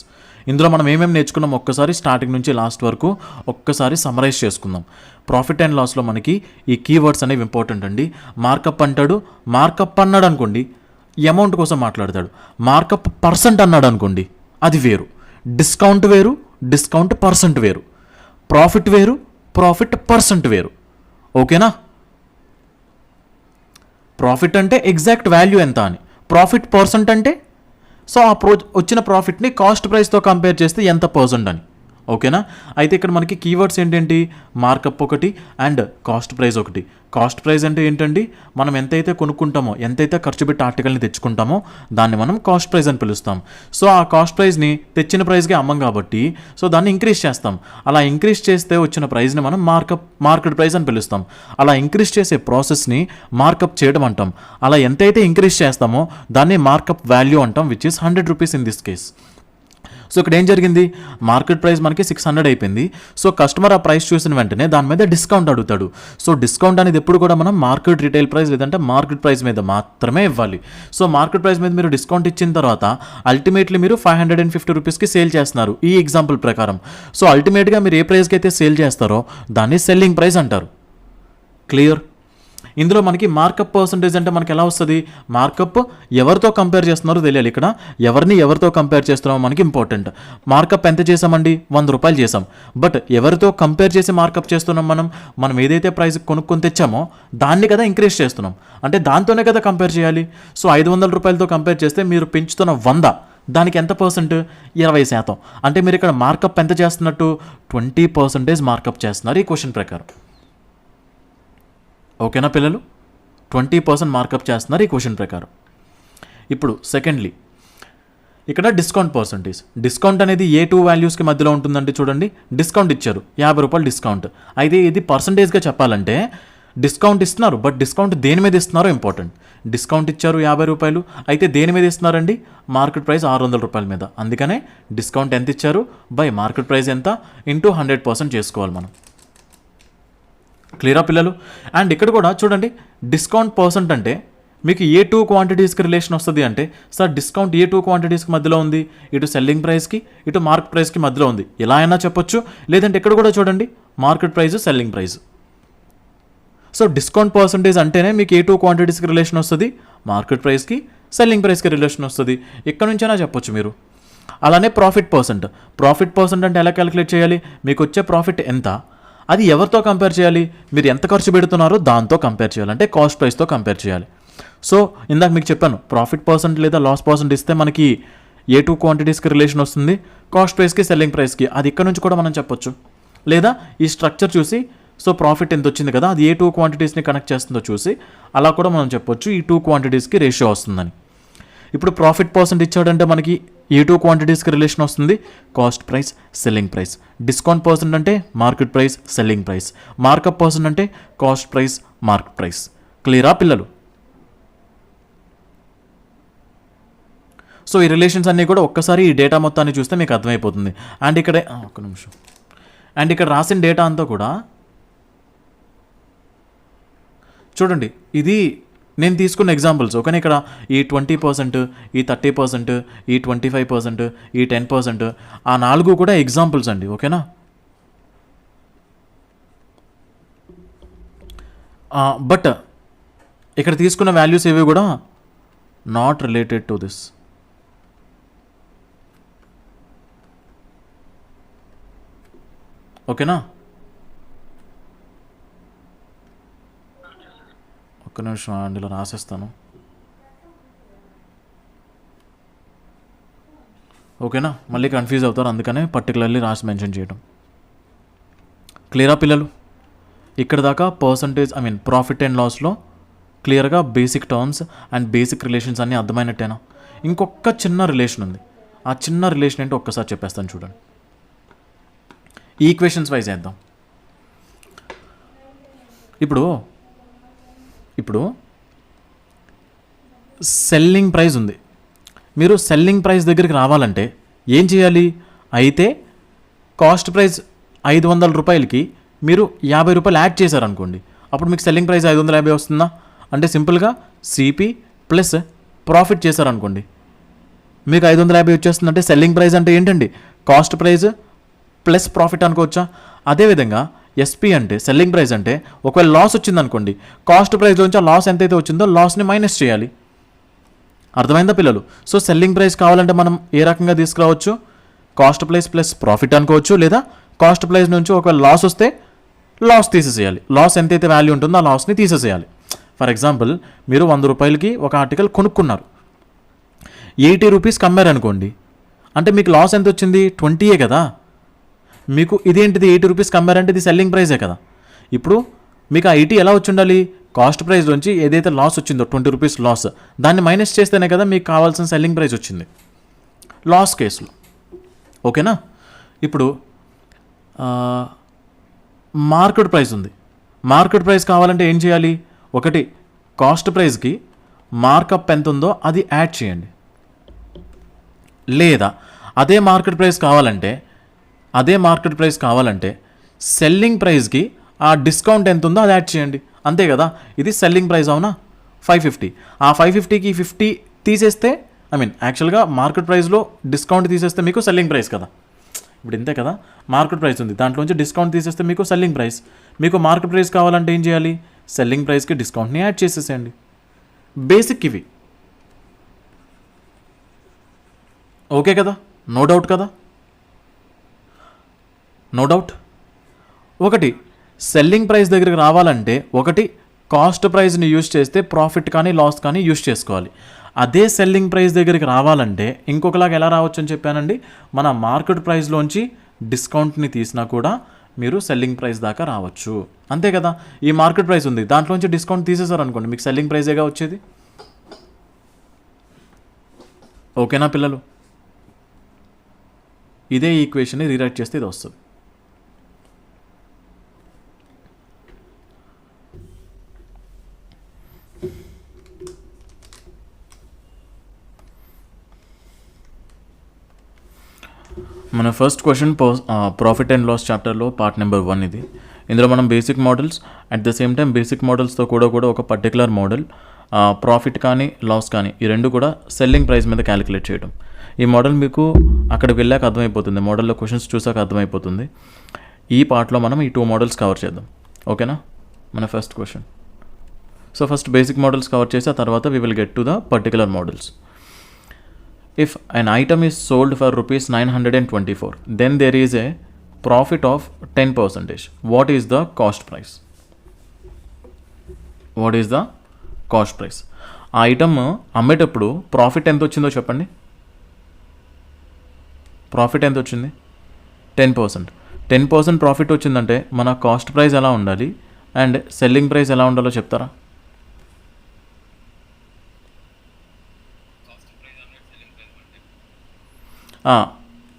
ఇందులో మనం ఏమేమి నేర్చుకున్నాం ఒక్కసారి స్టార్టింగ్ నుంచి లాస్ట్ వరకు ఒక్కసారి సమరైజ్ చేసుకుందాం. ప్రాఫిట్ అండ్ లాస్లో మనకి ఈ కీవర్డ్స్ అనేవి ఇంపార్టెంట్ అండి. మార్కప్ అంటాడు, మార్కప్ అన్నాడు అనుకోండి అమౌంట్ కోసం మాట్లాడతాడు. మార్కప్ పర్సెంట్ అన్నాడు అనుకోండి అది వేరు. డిస్కౌంట్ వేరు, డిస్కౌంట్ పర్సెంట్ వేరు. ప్రాఫిట్ వేరు, ప్రాఫిట్ పర్సెంట్ వేరు. ఓకేనా? ప్రాఫిట్ అంటే ఎగ్జాక్ట్ వాల్యూ ఎంత అని, ప్రాఫిట్ పర్సెంట్ అంటే సో ఆ వచ్చిన ప్రాఫిట్ని కాస్ట్ ప్రైస్తో కంపేర్ చేస్తే ఎంత పర్సెంట్ అని. ఓకేనా? అయితే ఇక్కడ మనకి కీవర్డ్స్ ఏంటంటే మార్కప్ ఒకటి అండ్ కాస్ట్ ప్రైస్ ఒకటి. కాస్ట్ ప్రైస్ అంటే ఏంటండి? మనం ఎంతైతే కొనుక్కుంటామో, ఎంతైతే ఖర్చు పెట్టి ఆర్టికల్ని తెచ్చుకుంటామో దాన్ని మనం కాస్ట్ ప్రైస్ అని పిలుస్తాం. సో ఆ కాస్ట్ ప్రైస్ని తెచ్చిన ప్రైస్కి అమ్మం కాబట్టి సో దాన్ని ఇంక్రీజ్ చేస్తాం. అలా ఇంక్రీజ్ చేస్తే వచ్చిన ప్రైస్ని మనం మార్కెట్ ప్రైస్ అని పిలుస్తాం. అలా ఇంక్రీజ్ చేసే ప్రాసెస్ని మార్కప్ చేయడం అంటాం. అలా ఎంతైతే ఇంక్రీజ్ చేస్తామో దాన్ని మార్కప్ వాల్యూ అంటాం, which is 100 rupees in this case. So ఇక్కడ ఏం జరిగింది, మార్కెట్ ప్రైస్ మనకి 600 అయిపోయింది. సో కస్టమర్ ఆ ప్రైస్ చూసిన వెంటనే దాని మీద డిస్కౌంట్ అడుగుతాడు. సో డిస్కౌంట్ అనేది ఎప్పుడు కూడా మనం మార్కెట్ రిటైల్ ప్రైస్ లేదంటే మార్కెట్ ప్రైస్ మీద మాత్రమే ఇవ్వాలి. సో మార్కెట్ ప్రైస్ మీద మీరు డిస్కౌంట్ ఇచ్చిన తర్వాత అల్టిమేట్లీ మీరు 550 రూపీస్కి సేల్ చేస్తున్నారు ఈ ఎగ్జాంపుల్ ప్రకారం. సో అల్టిమేట్గా మీరు ఏ ప్రైస్కి అయితే సేల్ చేస్తారో దాన్ని సెల్లింగ్ ప్రైస్ అంటారు. క్లియర్? ఇందులో మనకి మార్కప్ పర్సంటేజ్ అంటే మనకి ఎలా వస్తుంది, మార్కప్ ఎవరితో కంపేర్ చేస్తున్నారో తెలియాలి. ఇక్కడ ఎవరితో కంపేర్ చేస్తున్నామో మనకి ఇంపార్టెంట్. మార్కప్ ఎంత చేసామండి, 100 రూపాయలు చేసాం. బట్ ఎవరితో కంపేర్ చేసి మార్కప్ చేస్తున్నాం, మనం ఏదైతే ప్రైస్ కొనుక్కొని తెచ్చామో దాన్ని కదా ఇంక్రీజ్ చేస్తున్నాం, అంటే దాంతోనే కదా కంపేర్ చేయాలి. సో 500 రూపాయలతో కంపేర్ చేస్తే మీరు పెంచుతున్న 100, దానికి ఎంత పర్సెంట్, 20%. అంటే మీరు ఇక్కడ మార్కప్ ఎంత చేస్తున్నట్టు, 20% మార్కప్ చేస్తున్నారు ఈ క్వశ్చన్ ప్రకారం. ఓకేనా పిల్లలు, 20% మార్కప్ చేస్తున్నారు ఈ క్వశ్చన్ ప్రకారం. ఇప్పుడు సెకండ్లీ ఇక్కడ డిస్కౌంట్ పర్సంటేజ్. డిస్కౌంట్ అనేది ఏ 2 వాల్యూస్కి మధ్యలో ఉంటుందంటే చూడండి, డిస్కౌంట్ ఇచ్చారు 50 రూపాయలు డిస్కౌంట్. అయితే ఇది పర్సంటేజ్గా చెప్పాలంటే డిస్కౌంట్ ఇస్తున్నారు, బట్ డిస్కౌంట్ దేని మీద ఇస్తున్నారో ఇంపార్టెంట్. డిస్కౌంట్ ఇచ్చారు 50 రూపాయలు, అయితే దేని మీద ఇస్తున్నారండి, మార్కెట్ ప్రైస్ 600 రూపాయల మీద. అందుకనే డిస్కౌంట్ ఎంత ఇచ్చారు బై మార్కెట్ ప్రైస్ ఎంత ఇంటూ 100% చేసుకోవాలి మనం. క్లియరా పిల్లలు? అండ్ ఇక్కడ కూడా చూడండి, డిస్కౌంట్ పర్సెంట్ అంటే మీకు ఏ 2 క్వాంటిటీస్కి రిలేషన్ వస్తుంది అంటే, సార్ డిస్కౌంట్ ఏ 2 క్వాంటిటీస్కి మధ్యలో ఉంది, ఇటు సెల్లింగ్ ప్రైస్కి ఇటు మార్కెట్ ప్రైస్కి మధ్యలో ఉంది, ఇలా అయినా చెప్పొచ్చు. లేదంటే ఇక్కడ కూడా చూడండి, market price selling price. So discount percentage అంటేనే మీకు ఏ 2 క్వాంటిటీస్కి రిలేషన్ వస్తుంది, మార్కెట్ ప్రైస్కి సెల్లింగ్ ప్రైస్కి రిలేషన్ వస్తుంది. ఇక్కడ నుంచైనా చెప్పొచ్చు మీరు. అలానే ప్రాఫిట్ పర్సెంట్ అంటే ఎలా క్యాలిక్యులేట్ చేయాలి, మీకు వచ్చే ప్రాఫిట్ ఎంత, అది ఎవరితో కంపేర్ చేయాలి, మీరు ఎంత ఖర్చు పెడుతున్నారో దాంతో కంపేర్ చేయాలి, అంటే కాస్ట్ ప్రైస్తో కంపేర్ చేయాలి. సో ఇందాక మీకు చెప్పాను, ప్రాఫిట్ పర్సెంట్ లేదా లాస్ పర్సెంట్ ఇస్తే మనకి ఏ 2 క్వాంటిటీస్కి రిలేషన్ వస్తుంది, కాస్ట్ ప్రైస్కి సెల్లింగ్ ప్రైస్కి. అది ఇక్కడ నుంచి కూడా మనం చెప్పొచ్చు. లేదా ఈ స్ట్రక్చర్ చూసి, సో ప్రాఫిట్ ఎంత వచ్చింది కదా, అది ఏ 2 క్వాంటిటీస్ని కనెక్ట్ చేస్తుందో చూసి అలా కూడా మనం చెప్పొచ్చు ఈ 2 క్వాంటిటీస్కి రేషియో వస్తుందని. ఇప్పుడు ప్రాఫిట్ పర్సెంట్ ఇచ్చాడంటే మనకి ఏ 2 క్వాంటిటీస్కి రిలేషన్ వస్తుంది, cost price selling price. Discount percent అంటే market price selling price. Markup percent అంటే కాస్ట్ ప్రైస్ మార్కెట్ ప్రైస్. క్లియరా పిల్లలు? సో ఈ రిలేషన్స్ అన్నీ కూడా ఒక్కసారి ఈ డేటా మొత్తాన్ని చూస్తే మీకు అర్థమైపోతుంది. అండ్ ఇక్కడ ఒక్క నిమిషం, అండ్ ఇక్కడ రాసిన డేటా అంతా కూడా చూడండి, ఇది నేను తీసుకున్న ఎగ్జాంపుల్స్. ఓకేనా, ఇక్కడ ఈ 20%, ఈ 30%, ఈ 25%, ఈ 10%, ఆ 4 కూడా ఎగ్జాంపుల్స్ అండి. ఓకేనా, బట్ ఇక్కడ తీసుకున్న వాల్యూస్ ఏవి కూడా నాట్ రిలేటెడ్ టు దిస్. ఓకేనా, ఒక్క నిమిషం అందులో రాసేస్తాను. ఓకేనా, మళ్ళీ కన్ఫ్యూజ్ అవుతారు, అందుకనే పర్టికులర్లీ రాసి మెన్షన్ చేయడం. క్లియరా పిల్లలు? ఇక్కడ దాకా పర్సంటేజ్ ప్రాఫిట్ అండ్ లాస్లో క్లియర్గా basic terms and basic relations అన్నీ అర్థమైనట్టేనా? ఇంకొక చిన్న రిలేషన్ ఉంది, ఆ చిన్న రిలేషన్ ఏంటో ఒక్కసారి చెప్పేస్తాను చూడండి. ఈక్వేషన్స్ వైజ్ వేద్దాం. ఇప్పుడు సెల్లింగ్ ప్రైస్ ఉంది. మీరు సెల్లింగ్ ప్రైస్ దగ్గరికి రావాలంటే ఏం చేయాలి? అయితే కాస్ట్ ప్రైస్ 500 రూపాయలకి మీరు 50 రూపాయలు యాడ్ చేశారనుకోండి, అప్పుడు మీకు సెల్లింగ్ ప్రైస్ 550 వస్తుందా? అంటే సింపుల్గా సిపి ప్లస్ ప్రాఫిట్ చేశారనుకోండి, మీకు 550 వచ్చేస్తుందంటే సెల్లింగ్ ప్రైస్ అంటే ఏంటండి? కాస్ట్ ప్రైస్ ప్లస్ ప్రాఫిట్ అనుకోవచ్చా? అదేవిధంగా ఎస్పీ అంటే సెల్లింగ్ ప్రైస్ అంటే ఒకవేళ లాస్ వచ్చిందనుకోండి, కాస్ట్ ప్రైస్లోంచి ఆ లాస్ ఎంతైతే వచ్చిందో లాస్ని మైనస్ చేయాలి. అర్థమైందా పిల్లలు? సో సెల్లింగ్ ప్రైస్ కావాలంటే మనం ఏ రకంగా తీసుకురావచ్చు? కాస్ట్ ప్రైస్ ప్లస్ ప్రాఫిట్ అనుకోవచ్చు, లేదా కాస్ట్ ప్రైస్ నుంచి ఒకవేళ లాస్ వస్తే లాస్ తీసేసేయాలి. లాస్ ఎంతైతే వాల్యూ ఉంటుందో ఆ లాస్ని తీసేసేయాలి. ఫర్ ఎగ్జాంపుల్, మీరు 100 రూపాయలకి ఒక ఆర్టికల్ కొనుక్కున్నారు, 80 రూపీస్కి అమ్మారు అనుకోండి, అంటే మీకు లాస్ ఎంత వచ్చింది? 20 కదా. మీకు ఇదేంటిది 80 రూపీస్కి అమ్మారంటే ఇది సెల్లింగ్ ప్రైజే కదా. ఇప్పుడు మీకు ఆ 80 ఎలా వచ్చి ఉండాలి? కాస్ట్ ప్రైస్ నుంచి ఏదైతే లాస్ వచ్చిందో 20 రూపీస్ లాస్, దాన్ని మైనస్ చేస్తేనే కదా మీకు కావాల్సిన సెల్లింగ్ ప్రైస్ వచ్చింది లాస్ కేసులో. ఓకేనా? ఇప్పుడు మార్కెట్ ప్రైస్ ఉంది. మార్కెట్ ప్రైస్ కావాలంటే ఏం చేయాలి? ఒకటి, కాస్ట్ ప్రైస్కి మార్కప్ ఎంత ఉందో అది యాడ్ చేయండి, లేదా అదే మార్కెట్ ప్రైస్ కావాలంటే సెల్లింగ్ ప్రైస్కి ఆ డిస్కౌంట్ ఎంత ఉందో అది యాడ్ చేయండి, అంతే కదా. ఇది సెల్లింగ్ ప్రైస్ అవునా 550, ఆ 550కి 50 తీసేస్తే యాక్చువల్గా మార్కెట్ ప్రైస్లో డిస్కౌంట్ తీసేస్తే మీకు సెల్లింగ్ ప్రైస్ కదా. ఇప్పుడు ఇంతే కదా, మార్కెట్ ప్రైస్ ఉంది, దాంట్లోంచి డిస్కౌంట్ తీసేస్తే మీకు సెల్లింగ్ ప్రైస్. మీకు మార్కెట్ ప్రైస్ కావాలంటే ఏం చేయాలి, సెల్లింగ్ ప్రైస్కి డిస్కౌంట్ని యాడ్ చేసేసేయండి. బేసిక్ ఇవి, ఓకే కదా, నో డౌట్ కదా, నో డౌట్. ఒకటి సెల్లింగ్ ప్రైస్ దగ్గరికి రావాలంటే ఒకటి కాస్ట్ ప్రైస్ని యూజ్ చేస్తే ప్రాఫిట్ కానీ లాస్ కానీ యూజ్ చేసుకోవాలి. అదే సెల్లింగ్ ప్రైస్ దగ్గరికి రావాలంటే ఇంకొకలాగా ఎలా రావచ్చు అని చెప్పానండి, మన మార్కెట్ ప్రైస్లోంచి డిస్కౌంట్ని తీసినా కూడా మీరు సెల్లింగ్ ప్రైస్ దాకా రావచ్చు, అంతే కదా. ఈ మార్కెట్ ప్రైస్ ఉంది, దాంట్లోంచి డిస్కౌంట్ తీసేశారు అనుకోండి, మీకు సెల్లింగ్ ప్రైజేగా వచ్చేది. ఓకేనా పిల్లలు, ఇదే ఈక్వేషన్ని రీరైట్ చేస్తే ఇది వస్తుంది. మన first question profit and loss చాప్టర్లో పార్ట్ నెంబర్ 1 ఇది. ఇందులో మనం basic models at the same time basic మోడల్స్తో కూడా ఒక పర్టికులర్ మోడల్ ప్రాఫిట్ కానీ లాస్ కానీ ఈ రెండు కూడా సెల్లింగ్ ప్రైస్ మీద క్యాలిక్యులేట్ చేయడం. ఈ మోడల్ మీకు అక్కడికి వెళ్ళాక అర్థమైపోతుంది, మోడల్లో క్వశ్చన్స్ చూసాక అర్థమైపోతుంది. ఈ పార్ట్లో మనం ఈ 2 మోడల్స్ కవర్ చేద్దాం, ఓకేనా. మన first question, so first basic models cover చేసి ఆ తర్వాత we will get to the particular models. If an item is sold for rupees 924, then there is a profit of 10%. What is the cost price? What is the cost price? ఆ item అమ్మేటప్పుడు profit ఎంత వచ్చిందో చెప్పండి. Profit ఎంత వచ్చింది? 10%. 10% profit వచ్చిందంటే మన cost price ఎలా ఉండాలి అండ్ సెల్లింగ్ ప్రైస్ ఎలా ఉండాలో చెప్తారా?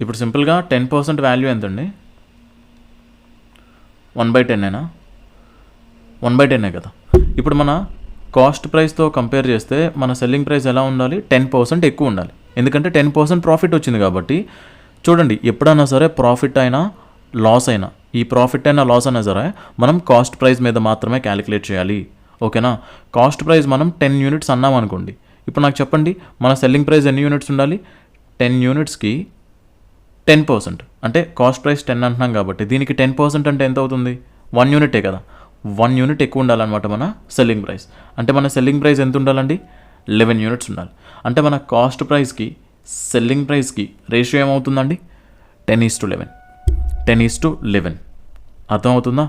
ఇప్పుడు సింపుల్గా 10% వాల్యూ ఎంతండి? 1/10 1/10 కదా. ఇప్పుడు మన కాస్ట్ ప్రైస్తో కంపేర్ చేస్తే మన సెల్లింగ్ ప్రైస్ ఎలా ఉండాలి? 10% ఎక్కువ ఉండాలి, ఎందుకంటే 10% ప్రాఫిట్ వచ్చింది కాబట్టి. చూడండి, ఎప్పుడైనా సరే ప్రాఫిట్ అయినా లాస్ అయినా, ఈ ప్రాఫిట్ అయినా లాస్ అయినా సరే మనం కాస్ట్ ప్రైస్ మీద మాత్రమే క్యాలిక్యులేట్ చేయాలి, ఓకేనా. కాస్ట్ ప్రైస్ మనం 10 యూనిట్స్ అన్నాం అనుకోండి, ఇప్పుడు నాకు చెప్పండి మన సెల్లింగ్ ప్రైస్ ఎన్ని యూనిట్స్ ఉండాలి? 10 యూనిట్స్కి 10%, అంటే కాస్ట్ ప్రైస్ 10 అంటున్నాం కాబట్టి దీనికి 10% అంటే ఎంత అవుతుంది? 1 యూనిటే కదా. 1 యూనిట్ ఎక్కువ ఉండాలన్నమాట మన సెల్లింగ్ ప్రైస్. అంటే మన సెల్లింగ్ ప్రైస్ ఎంత ఉండాలండి? 11 యూనిట్స్ ఉండాలి. అంటే మన కాస్ట్ ప్రైస్కి సెల్లింగ్ ప్రైస్కి రేషియో ఏమవుతుందండి? 10:11. 10:11 అర్థమవుతుందా?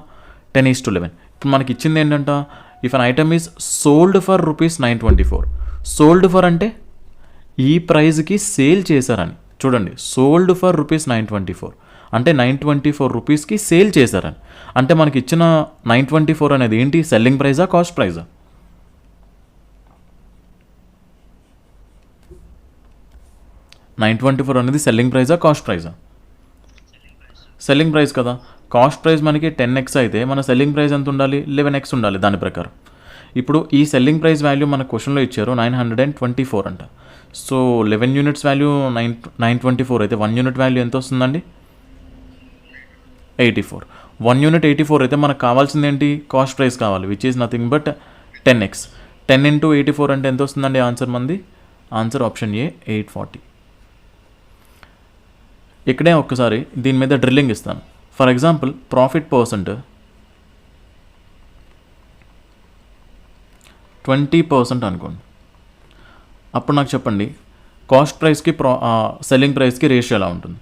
10:11. ఇప్పుడు మనకి ఇచ్చింది ఏంటంట, if an item is sold for rupees 924. Sold for అంటే ఈ ప్రైజ్కి సేల్ చేశారని. చూడండి, సోల్డ్ ఫర్ రూపీస్ 924 అంటే 924 రూపీస్కి సేల్ చేశారని. అంటే మనకి ఇచ్చిన 924 అనేది ఏంటి? Selling ప్రైజా cost ప్రైజా? $924 అనేది సెల్లింగ్ ప్రైజా కాస్ట్ ప్రైజా? సెల్లింగ్ ప్రైస్ కదా. కాస్ట్ ప్రైస్ మనకి 10x అయితే మన సెల్లింగ్ ప్రైస్ ఎంత ఉండాలి? 11x ఉండాలి దాని ప్రకారం. ఇప్పుడు ఈ సెల్లింగ్ ప్రైస్ వాల్యూ మన క్వశ్చన్లో ఇచ్చారు 924 అంట. సో 11 యూనిట్స్ వాల్యూ 924 అయితే 1 యూనిట్ వాల్యూ ఎంత వస్తుందండి? 84. 1 యూనిట్ 84 అయితే మనకు కావాల్సింది ఏంటి? కాస్ట్ ప్రైస్ కావాలి, which is nothing but 10x. 10 into 84 అంటే ఎంత వస్తుందండి ఆన్సర్ మంది? Answer option A 840. ఇక్కడే ఒక్కసారి దీని మీద డ్రిల్లింగ్ ఇస్తాను. ఫర్ ఎగ్జాంపుల్ ప్రాఫిట్ పర్సెంట్ 20% అనుకోండి. అప్పుడు నాకు చెప్పండి కాస్ట్ ప్రైస్కి సెల్లింగ్ ప్రైస్కి రేషియో ఎలా ఉంటుంది?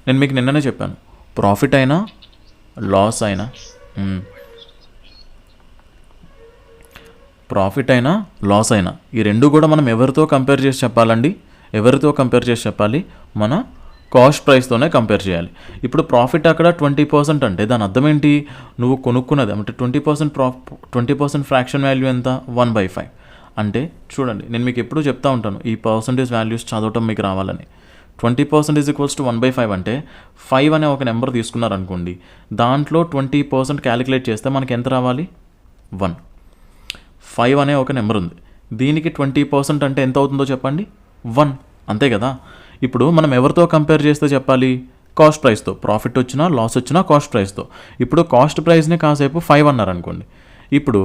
నేను మీకు నిన్ననే చెప్పాను, ప్రాఫిట్ అయినా లాస్ అయినా ప్రాఫిట్ అయినా లాస్ అయినా ఈ రెండు కూడా మనం ఎవరితో కంపేర్ చేసి చెప్పాలండి? ఎవరితో కంపేర్ చేసి చెప్పాలి? మన కాస్ట్ ప్రైస్తోనే కంపేర్ చేయాలి. ఇప్పుడు ప్రాఫిట్ అక్కడ 20% అంటే దాని అర్థం ఏంటి? నువ్వు కొనుక్కున్నది అంటే 20% ఫ్రాక్షన్ వాల్యూ ఎంత? 1/5. అంటే చూడండి, నేను మీకు ఎప్పుడూ చెప్తా ఉంటాను ఈ పర్సంటేజ్ వాల్యూస్ చదవటం మీకు రావాలని. 20% = 1/5 అంటే 5 అనే ఒక నెంబర్ తీసుకున్నారనుకోండి, దాంట్లో 20% క్యాలిక్యులేట్ చేస్తే మనకి ఎంత రావాలి? 1. 5 అనే ఒక నెంబర్ ఉంది, దీనికి 20% అంటే ఎంత అవుతుందో చెప్పండి? 1, అంతే కదా. ఇప్పుడు మనం ఎవరితో కంపేర్ చేస్తే చెప్పాలి, కాస్ట్ ప్రైస్తో. ప్రాఫిట్ వచ్చినా లాస్ వచ్చినా కాస్ట్ ప్రైస్తో. ఇప్పుడు కాస్ట్ ప్రైస్ని కాసేపు 5 అన్నారు అనుకోండి. ఇప్పుడు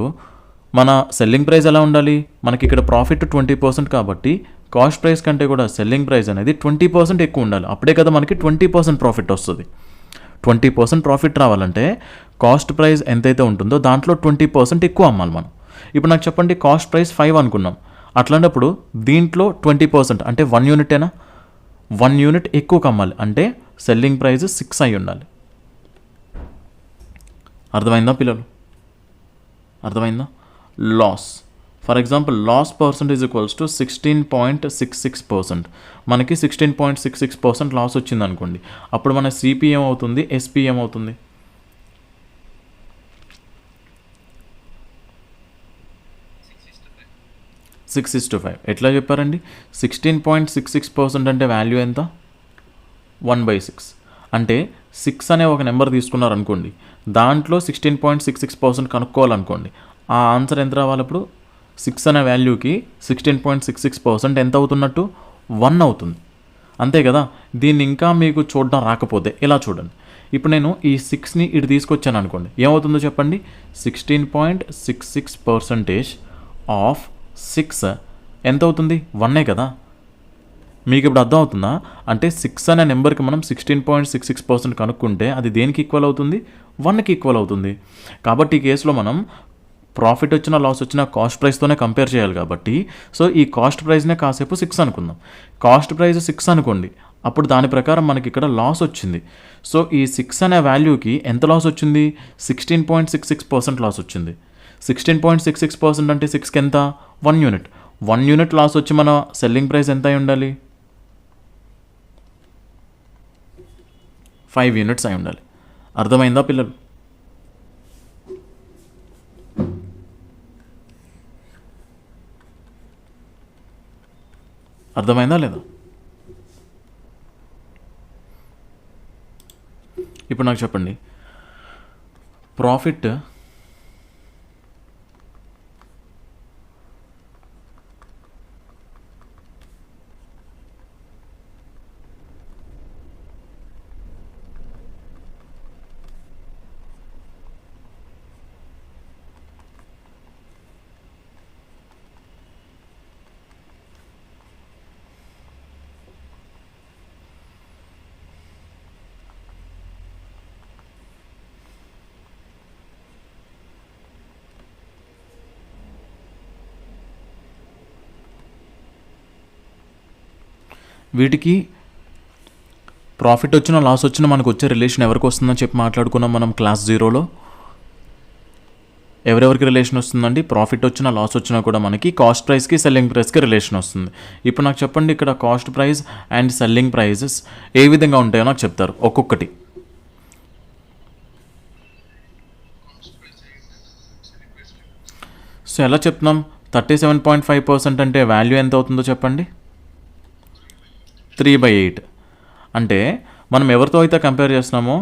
మన సెల్లింగ్ ప్రైస్ ఎలా ఉండాలి, మనకి ఇక్కడ ప్రాఫిట్ 20% కాబట్టి కాస్ట్ ప్రైస్ కంటే కూడా సెల్లింగ్ ప్రైస్ అనేది 20% ఎక్కువ ఉండాలి. అప్పుడే కదా మనకి 20% ప్రాఫిట్ వస్తుంది. 20% ప్రాఫిట్ రావాలంటే కాస్ట్ ప్రైస్ ఎంతైతే ఉంటుందో దాంట్లో 20% ఎక్కువ అమ్మాలి మనం. ఇప్పుడు నాకు చెప్పండి, కాస్ట్ ప్రైస్ 5 అనుకున్నాం. అట్లాంటప్పుడు దీంట్లో 20% అంటే 1 యూనిటేనా, 1 యూనిట్ ఎక్కువ కమ్మాలి. అంటే సెల్లింగ్ ప్రైస్ 6 అయి ఉండాలి. అర్థమైందా పిల్లలు? అర్థమైందా? Loss, for example loss percentage equals to 16.66%. మనకి 16.66% లాస్ వచ్చింది అనుకోండి. అప్పుడు మన సిపి ఏమవుతుంది, ఎస్పి ఏమవుతుంది? Six is to 5. ఎట్లా చెప్పారండి? 16.66% అంటే వాల్యూ ఎంత? 1/6. అంటే 6 అనే ఒక నెంబర్ తీసుకున్నారు అనుకోండి, దాంట్లో 16.66% కనుక్కోవాలనుకోండి. ఆ ఆన్సర్ ఎంత రావాలి? అప్పుడు 6 అనే వాల్యూకి 16.66% ఎంత అవుతున్నట్టు? 1 అవుతుంది. అంతే కదా? దీన్ని ఇంకా మీకు చూడడం రాకపోతే ఇలా చూడండి. ఇప్పుడు నేను ఈ 6ని ఇటు తీసుకొచ్చాను అనుకోండి, ఏమవుతుందో చెప్పండి? 16.66% ఆఫ్ 6 ఎంత అవుతుంది? 1 కదా. మీకు ఇప్పుడు అర్థం అవుతుందా? అంటే 6 అనే నెంబర్కి మనం 16.66% కనుక్కుంటే అది దేనికి ఈక్వల్ అవుతుంది? 1కి ఈక్వల్ అవుతుంది. కాబట్టి ఈ కేసులో మనం ప్రాఫిట్ వచ్చినా లాస్ వచ్చినా కాస్ట్ ప్రైస్తోనే కంపేర్ చేయాలి కాబట్టి, సో ఈ కాస్ట్ ప్రైస్నే కాసేపు 6 అనుకుందాం. కాస్ట్ ప్రైస్ 6 అనుకోండి, అప్పుడు దాని ప్రకారం మనకి ఇక్కడ లాస్ వచ్చింది. సో ఈ 6 అనే వాల్యూకి ఎంత లాస్ వచ్చింది? 16.66% లాస్ వచ్చింది. 16.66% అంటే 6కి ఎంత? 1 యూనిట్. 1 యూనిట్ లాస్ వచ్చి మన సెల్లింగ్ ప్రైస్ ఎంత అయి ఉండాలి? 5 యూనిట్స్ అయి ఉండాలి. అర్థమైందా పిల్లలు? అర్థమైందా లేదా? ఇప్పుడు నాకు చెప్పండి, ప్రాఫిట్ వీటికి ప్రాఫిట్ వచ్చినా లాస్ వచ్చినా మనకు వచ్చే రిలేషన్ ఎవరికి వస్తుందని చెప్పి మాట్లాడుకున్నాం మనం క్లాస్ 0లో. ఎవరెవరికి రిలేషన్ వస్తుందండి? ప్రాఫిట్ వచ్చినా లాస్ వచ్చినా కూడా మనకి కాస్ట్ ప్రైస్కి సెల్లింగ్ ప్రైస్కి రిలేషన్ వస్తుంది. ఇప్పుడు నాకు చెప్పండి, ఇక్కడ cost price and selling prices ఏ విధంగా ఉంటాయో నాకు చెప్తారు ఒక్కొక్కటి. సో ఎలా చెప్తున్నాం? 37.5% అంటే వాల్యూ ఎంత అవుతుందో చెప్పండి? 3/8. అంటే మనం ఎవరితో అయితే కంపేర్ చేస్తున్నామో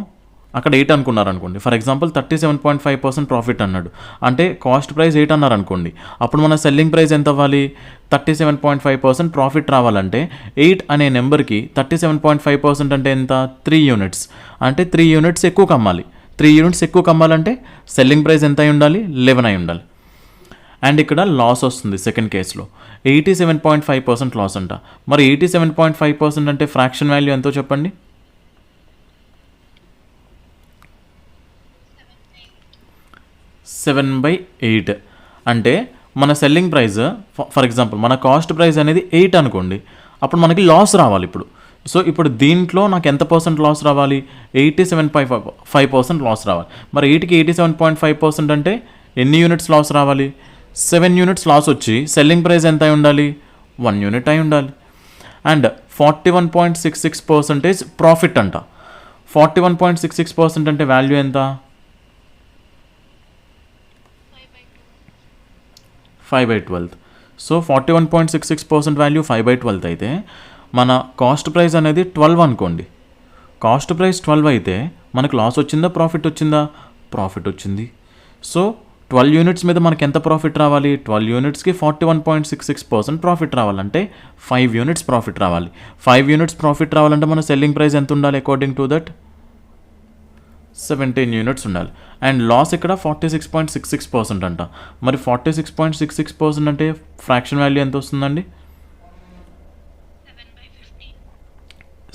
అక్కడ 8 అనుకున్నారనుకోండి. ఫర్ ఎగ్జాంపుల్ 37.5% ప్రాఫిట్ అన్నాడు, అంటే కాస్ట్ ప్రైస్ 8 అన్నారనుకోండి. అప్పుడు మన సెల్లింగ్ ప్రైస్ ఎంత అవ్వాలి? 37.5% ప్రాఫిట్ రావాలంటే 8 అనే నెంబర్కి 37.5% అంటే ఎంత? 3 యూనిట్స్. అంటే 3 యూనిట్స్ ఎక్కువ కమ్మాలి. 3 యూనిట్స్ ఎక్కువ కమ్మాలంటే సెల్లింగ్ ప్రైస్ ఎంత అయి ఉండాలి? 11 అయి ఉండాలి. అండ్ ఇక్కడ లాస్ వస్తుంది సెకండ్ కేసులో 87.5% లాస్ అంట. మరి 87.5% అంటే ఫ్రాక్షన్ వాల్యూ ఎంతో చెప్పండి? 7/8. అంటే మన సెల్లింగ్ ప్రైస్ ఫర్ ఎగ్జాంపుల్ మన కాస్ట్ ప్రైస్ అనేది 8 అనుకోండి, అప్పుడు మనకి లాస్ రావాలి ఇప్పుడు. సో ఇప్పుడు దీంట్లో నాకు ఎంత పర్సెంట్ లాస్ రావాలి? 87.5% లాస్ రావాలి. మరి 8కి 87.5% అంటే ఎన్ని యూనిట్స్ లాస్ రావాలి? 7 యూనిట్స్ లాస్ వచ్చి సెల్లింగ్ ప్రైస్ ఎంత అయి ఉండాలి? 1 యూనిట్ అయి ఉండాలి. అండ్ 41.66% ప్రాఫిట్ అంట. 41.66% అంటే వాల్యూ ఎంత? 5/12. సో 41.66% వాల్యూ 5/12 అయితే మన కాస్ట్ ప్రైస్ అనేది 12 అనుకోండి. కాస్ట్ ప్రైస్ 12 అయితే మనకు లాస్ వచ్చిందా ప్రాఫిట్ వచ్చిందా? ప్రాఫిట్ వచ్చింది. సో 12 యూనిట్స్ మీద మనకి ఎంత ప్రాఫిట్ రావాలి? 12 యూనిట్స్కి 41.66% ప్రాఫిట్ రావాలంటే 5 యూనిట్స్ ప్రాఫిట్ రావాలి. 5 యూనిట్స్ ప్రాఫిట్ రావాలంటే మన సెల్లింగ్ ప్రైస్ ఎంత ఉండాలి? అకార్డింగ్ టు దట్ 17 యూనిట్స్ ఉండాలి. అండ్ లాస్ ఇక్కడ 46.66% అంట. మరి 46.66% అంటే ఫ్రాక్షన్ వాల్యూ ఎంత వస్తుందండి?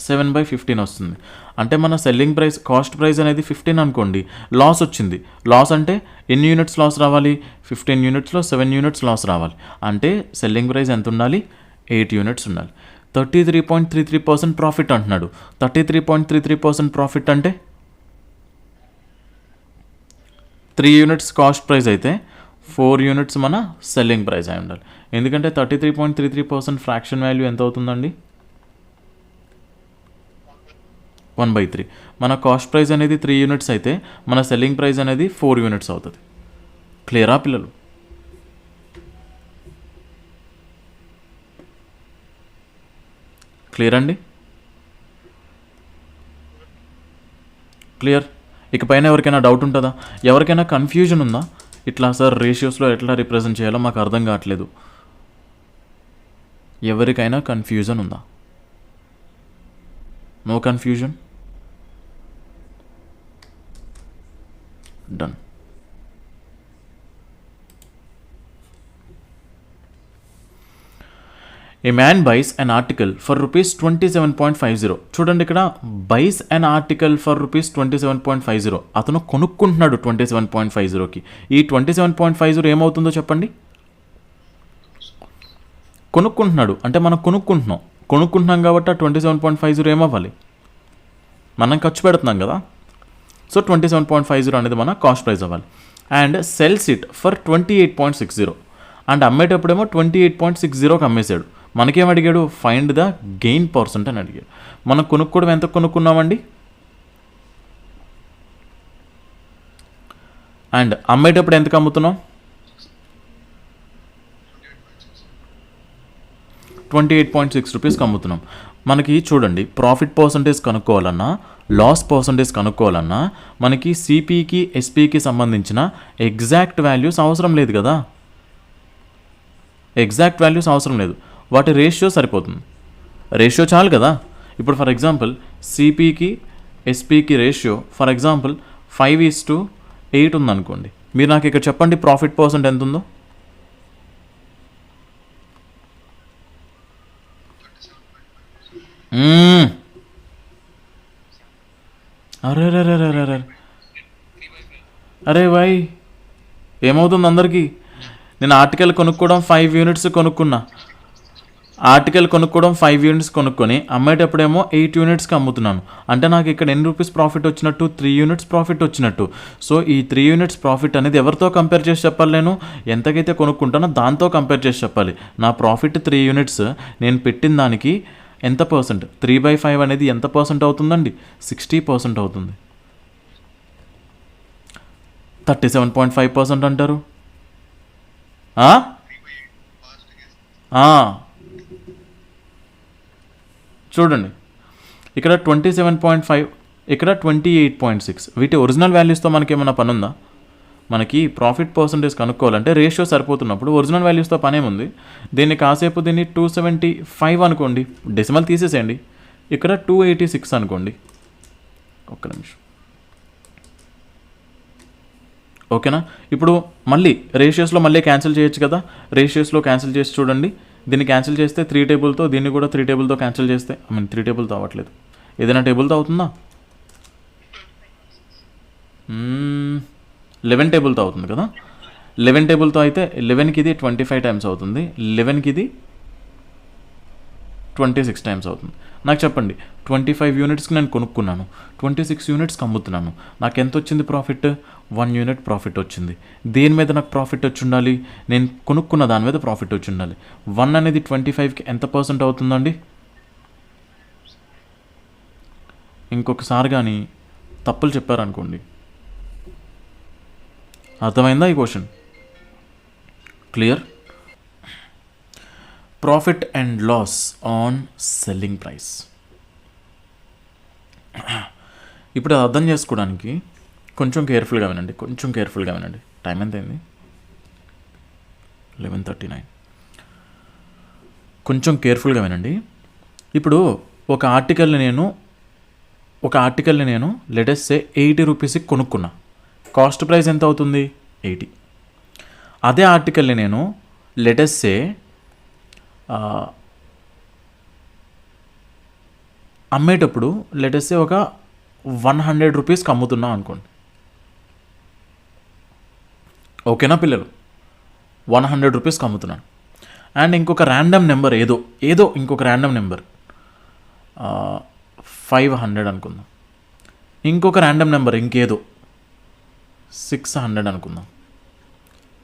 7/15 వస్తుంది. అంటే మన సెల్లింగ్ ప్రైస్, కాస్ట్ ప్రైస్ అనేది 15 అనుకోండి, లాస్ వచ్చింది. లాస్ అంటే ఎన్ని యూనిట్స్ లాస్ రావాలి? 15 యూనిట్స్లో 7 యూనిట్స్ లాస్ రావాలి. అంటే సెల్లింగ్ ప్రైస్ ఎంత ఉండాలి? 8 యూనిట్స్ ఉండాలి. 33.33% ప్రాఫిట్ అంటున్నాడు. 33.33% ప్రాఫిట్ అంటే 3 యూనిట్స్ కాస్ట్ ప్రైస్ అయితే 4 యూనిట్స్ మన సెల్లింగ్ ప్రైస్ అయి ఉండాలి. ఎందుకంటే 33.33% ఫ్రాక్షన్ వాల్యూ ఎంత అవుతుందండి? 1/3. మన కాస్ట్ ప్రైస్ అనేది 3 యూనిట్స్ అయితే మన సెల్లింగ్ ప్రైస్ అనేది 4 యూనిట్స్ అవుతుంది. క్లియరా పిల్లలు? క్లియర్ అండి? క్లియర్? ఇకపైన ఎవరికైనా డౌట్ ఉంటుందా? ఎవరికైనా కన్ఫ్యూజన్ ఉందా? ఇట్లా సార్ రేషియోస్లో ఎట్లా రిప్రజెంట్ చేయాలో మాకు అర్థం కావట్లేదు. ఎవరికైనా కన్ఫ్యూజన్ ఉందా? No confusion? Done. A man buys an article for rupees 27.50. చూడండి ఇక్కడ buys an article for rupees 27.50. అతను కొనుక్కుంటున్నాడు 27.50కి. ఈ 27.50 ఏమవుతుందో చెప్పండి? కొనుక్కుంటున్నాడు అంటే మనం కొనుక్కుంటున్నాం కాబట్టి ఆ 27.50 ఏమవ్వాలి? మనం ఖర్చు పెడుతున్నాం కదా. సో 27.50 అనేది మన కాస్ట్ ప్రైస్ అవ్వాలి. And sells it for 28.60. And అమ్మేటప్పుడేమో 28.60కి అమ్మేశాడు. మనకేం అడిగాడు? ఫైండ్ ద గెయిన్ పర్సెంట్ అని అడిగాడు. మనం కొనుక్కోవడం ఎంత కొనుక్కున్నామండి? అండ్ అమ్మేటప్పుడు ఎంతకు అమ్ముతున్నాం? 28.6 రూపీస్కి అమ్ముతున్నాం. మనకి చూడండి, ప్రాఫిట్ పర్సంటేజ్ కనుక్కోవాలన్నా, లాస్ పర్సంటేజ్ కనుక్కోవాలన్నా మనకి సిపికి ఎస్పికి సంబంధించిన ఎగ్జాక్ట్ వాల్యూస్ అవసరం లేదు కదా. ఎగ్జాక్ట్ వాల్యూస్ అవసరం లేదు, వాటి రేషియో సరిపోతుంది. రేషియో చాలు కదా. ఇప్పుడు ఫర్ ఎగ్జాంపుల్ సిపికి ఎస్పికి రేషియో ఫర్ ఎగ్జాంపుల్ 5:8 ఉందనుకోండి. మీరు నాకు ఇక్కడ చెప్పండి ప్రాఫిట్ పర్సెంట్ ఎంత ఉందో? అరే రే రే రే రే అరే భాయ్, ఏమవుతుంది అందరికీ? నేను ఆర్టికల్ కొనుక్కోవడం 5 యూనిట్స్ కొనుక్కున్నా. ఆర్టికల్ కొనుక్కోవడం 5 యూనిట్స్ కొనుక్కొని అమ్మేటప్పుడేమో 8 యూనిట్స్కి అమ్ముతున్నాను. అంటే నాకు ఇక్కడ ఎన్ని రూపీస్ ప్రాఫిట్ వచ్చినట్టు? 3 యూనిట్స్ ప్రాఫిట్ వచ్చినట్టు. సో ఈ 3 యూనిట్స్ ప్రాఫిట్ అనేది ఎవరితో కంపేర్ చేసి చెప్పాలి? నేను ఎంతకైతే కొనుక్కుంటానో దాంతో కంపేర్ చేసి చెప్పాలి. నా ప్రాఫిట్ 3 యూనిట్స్, నేను పెట్టిన దానికి ఎంత పర్సెంట్? 3/5 అనేది ఎంత పర్సెంట్ అవుతుందండి? 60% అవుతుంది. 37.5% అంటారు. చూడండి, ఇక్కడ 27.5, ఇక్కడ 28.6. వీటి ఒరిజినల్ వాల్యూస్తో మనకేమైనా పని ఉందా? మనకి ప్రాఫిట్ పర్సంటేజ్ కనుక్కోవాలంటే రేషియో సరిపోతున్నప్పుడు ఒరిజినల్ వాల్యూస్తో పనేముంది? దీన్ని కాసేపు దీన్ని 275 అనుకోండి, డెసిమల్ తీసేసేయండి. ఇక్కడ 286 అనుకోండి. ఒక్క నిమిషం, ఓకేనా? ఇప్పుడు మళ్ళీ రేషియోస్లో మళ్ళీ క్యాన్సిల్ చేయొచ్చు కదా. రేషియోస్లో క్యాన్సిల్ చేసి చూడండి. దీన్ని క్యాన్సిల్ చేస్తే 3 టేబుల్తో, దీన్ని కూడా 3 టేబుల్తో క్యాన్సిల్ చేస్తే, 3 టేబుల్తో అవ్వట్లేదు, ఏదైనా టేబుల్తో అవుతుందా? 11 టేబుల్తో అవుతుంది కదా. 11 టేబుల్తో అయితే 11కి ఇది 25 టైమ్స్ అవుతుంది, 11కి ఇది 26 టైమ్స్ అవుతుంది. నాకు చెప్పండి, 25 యూనిట్స్కి నేను కొనుక్కున్నాను, 26 యూనిట్స్కి అమ్ముతున్నాను. నాకు ఎంత వచ్చింది ప్రాఫిట్? 1 యూనిట్ ప్రాఫిట్ వచ్చింది. దేని మీద నాకు ప్రాఫిట్ వచ్చి ఉండాలి? నేను కొనుక్కున్న దాని మీద ప్రాఫిట్ వచ్చి ఉండాలి. 1 అనేది 25కి ఎంత పర్సెంట్ అవుతుందండి? ఇంకొకసారి కానీ తప్పులు చెప్పారనుకోండి. అర్థమైందా ఈ question? Clear? Profit and loss on selling price. ఇప్పుడు అర్థం చేసుకోవడానికి కొంచెం కేర్ఫుల్గా వినండి. టైం ఎంత అయింది? 11:39. కొంచెం కేర్ఫుల్గా వినండి. ఇప్పుడు ఒక ఆర్టికల్ని నేను లెటెస్ట్ సే 80 రూపీస్కి కొనుక్కున్నా. కాస్ట్ ప్రైస్ ఎంత అవుతుంది? 80. అదే ఆర్టికల్ని నేను లెటెస్ట్ సే అమ్మేటప్పుడు లెటెస్ట్ సే ఒక 100 రూపీస్కి అమ్ముతున్నా అనుకోండి. ఓకేనా పిల్లలు? 100 రూపీస్కి అమ్ముతున్నాను. అండ్ ఇంకొక ర్యాండమ్ నెంబర్ ఇంకొక ర్యాండమ్ నెంబర్ 500 అనుకుందాం. ఇంకొక ర్యాండమ్ నెంబర్ ఇంకేదో 600 అనుకుందాం.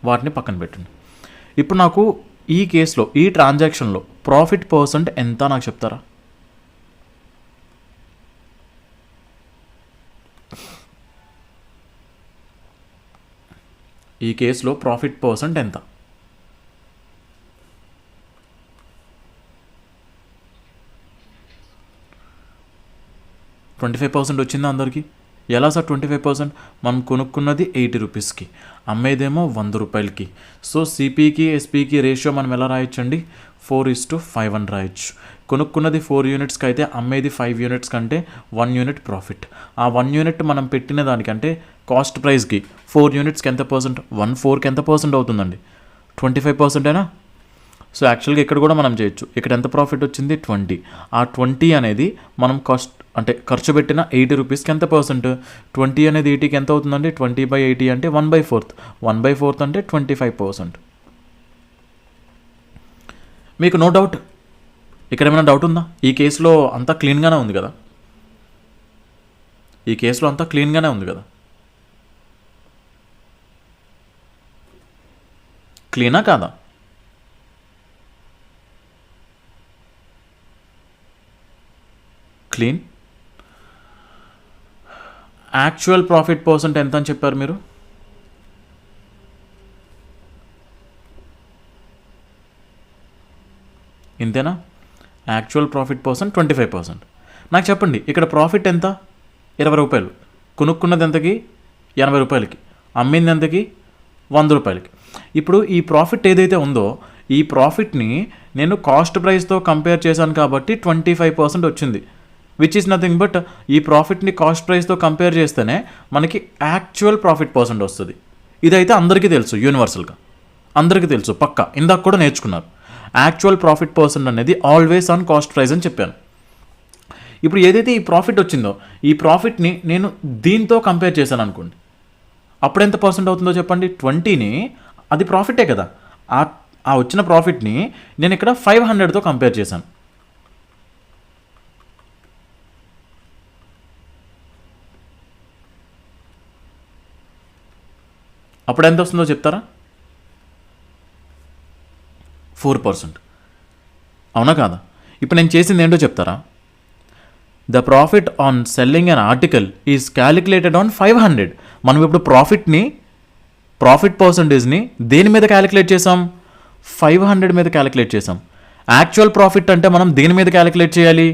వాటిని పక్కన పెట్టండి. ఇప్పుడు నాకు ఈ కేసులో, ఈ ట్రాన్సాక్షన్లో ప్రాఫిట్ పర్సెంట్ ఎంత నాకు చెప్తారా? ఈ కేసులో ప్రాఫిట్ పర్సెంట్ ఎంత? 25% వచ్చిందా అందరికీ? ఎలా సార్ 25%? మనం కొనుక్కున్నది 80 రూపీస్కి, అమ్మేదేమో 100 రూపాయలకి. సో సిపికి ఎస్పికి రేషియో మనం ఎలా రాయొచ్చండి? 4:5 అని రాయొచ్చు. కొనుక్కున్నది 4 యూనిట్స్కి అయితే అమ్మేది 5 యూనిట్స్ కంటే 1 యూనిట్ ప్రాఫిట్. ఆ 1 యూనిట్ మనం పెట్టిన దానికంటే కాస్ట్ ప్రైస్కి 4 యూనిట్స్కి ఎంత పర్సెంట్? 1/4కి ఎంత పర్సెంట్ అవుతుందండి? 25%ఏనా? సో యాక్చువల్గా ఇక్కడ కూడా మనం చేయొచ్చు. ఇక్కడ ఎంత ప్రాఫిట్ వచ్చింది? 20. ఆ 20 అనేది మనం ఖర్చు పెట్టిన 80 రూపీస్కి ఎంత పర్సెంట్? 20 అనేది 80కి ఎంత అవుతుందండి? 20/80 అంటే 1/4. 1/4 అంటే 25%. మీకు నో డౌట్? ఇక్కడ ఏమైనా డౌట్ ఉందా? ఈ కేసులో అంతా క్లీన్గానే ఉంది కదా? క్లీనా కాదా? క్లీన్. యాక్చువల్ ప్రాఫిట్ పర్సెంట్ ఎంత అని చెప్పారు మీరు? ఇంతేనా? Actual profit percent 25%. నాకు చెప్పండి, ఇక్కడ ప్రాఫిట్ ఎంత? 20 రూపాయలు. కొనుక్కున్నది ఎంతకి? 80 రూపాయలకి. అమ్మింది ఎంతకి? 100 రూపాయలకి. ఇప్పుడు ఈ ప్రాఫిట్ ఏదైతే ఉందో ఈ ప్రాఫిట్ని నేను కాస్ట్ ప్రైస్తో కంపేర్ చేశాను కాబట్టి 25% వచ్చింది. విచ్ ఈస్ నథింగ్ బట్ ఈ ప్రాఫిట్ని కాస్ట్ ప్రైస్తో కంపేర్ చేస్తేనే మనకి యాక్చువల్ ప్రాఫిట్ పర్సెంట్ వస్తుంది. ఇదైతే అందరికీ తెలుసు, యూనివర్సల్గా అందరికీ తెలుసు, పక్కా. ఇందాక కూడా నేర్చుకున్నారు. యాక్చువల్ ప్రాఫిట్ పర్సెంట్ అనేది ఆల్వేస్ ఆన్ కాస్ట్ ప్రైస్ అని చెప్పాను. ఇప్పుడు ఏదైతే ఈ ప్రాఫిట్ వచ్చిందో ఈ ప్రాఫిట్ని నేను దీంతో కంపేర్ చేశాను అనుకోండి, అప్పుడు ఎంత పర్సెంట్ అవుతుందో చెప్పండి? 20ని, అది ప్రాఫిటే కదా, ఆ వచ్చిన ప్రాఫిట్ని నేను ఇక్కడ 500తో కంపేర్ చేశాను. అప్పుడు ఎంత వస్తుందో చెప్తారా? 4%. అవునా కాదా? ఇప్పుడు నేను చేసింది ఏంటో చెప్తారా? The profit on selling an article is calculated on 500. మనం ఇప్పుడు ప్రాఫిట్ పర్సంటేజ్ని దేని మీద క్యాలిక్యులేట్ చేసాం? 500 మీద క్యాలిక్యులేట్ చేసాం. యాక్చువల్ ప్రాఫిట్ అంటే మనం దేని మీద క్యాలిక్యులేట్ చేయాలి?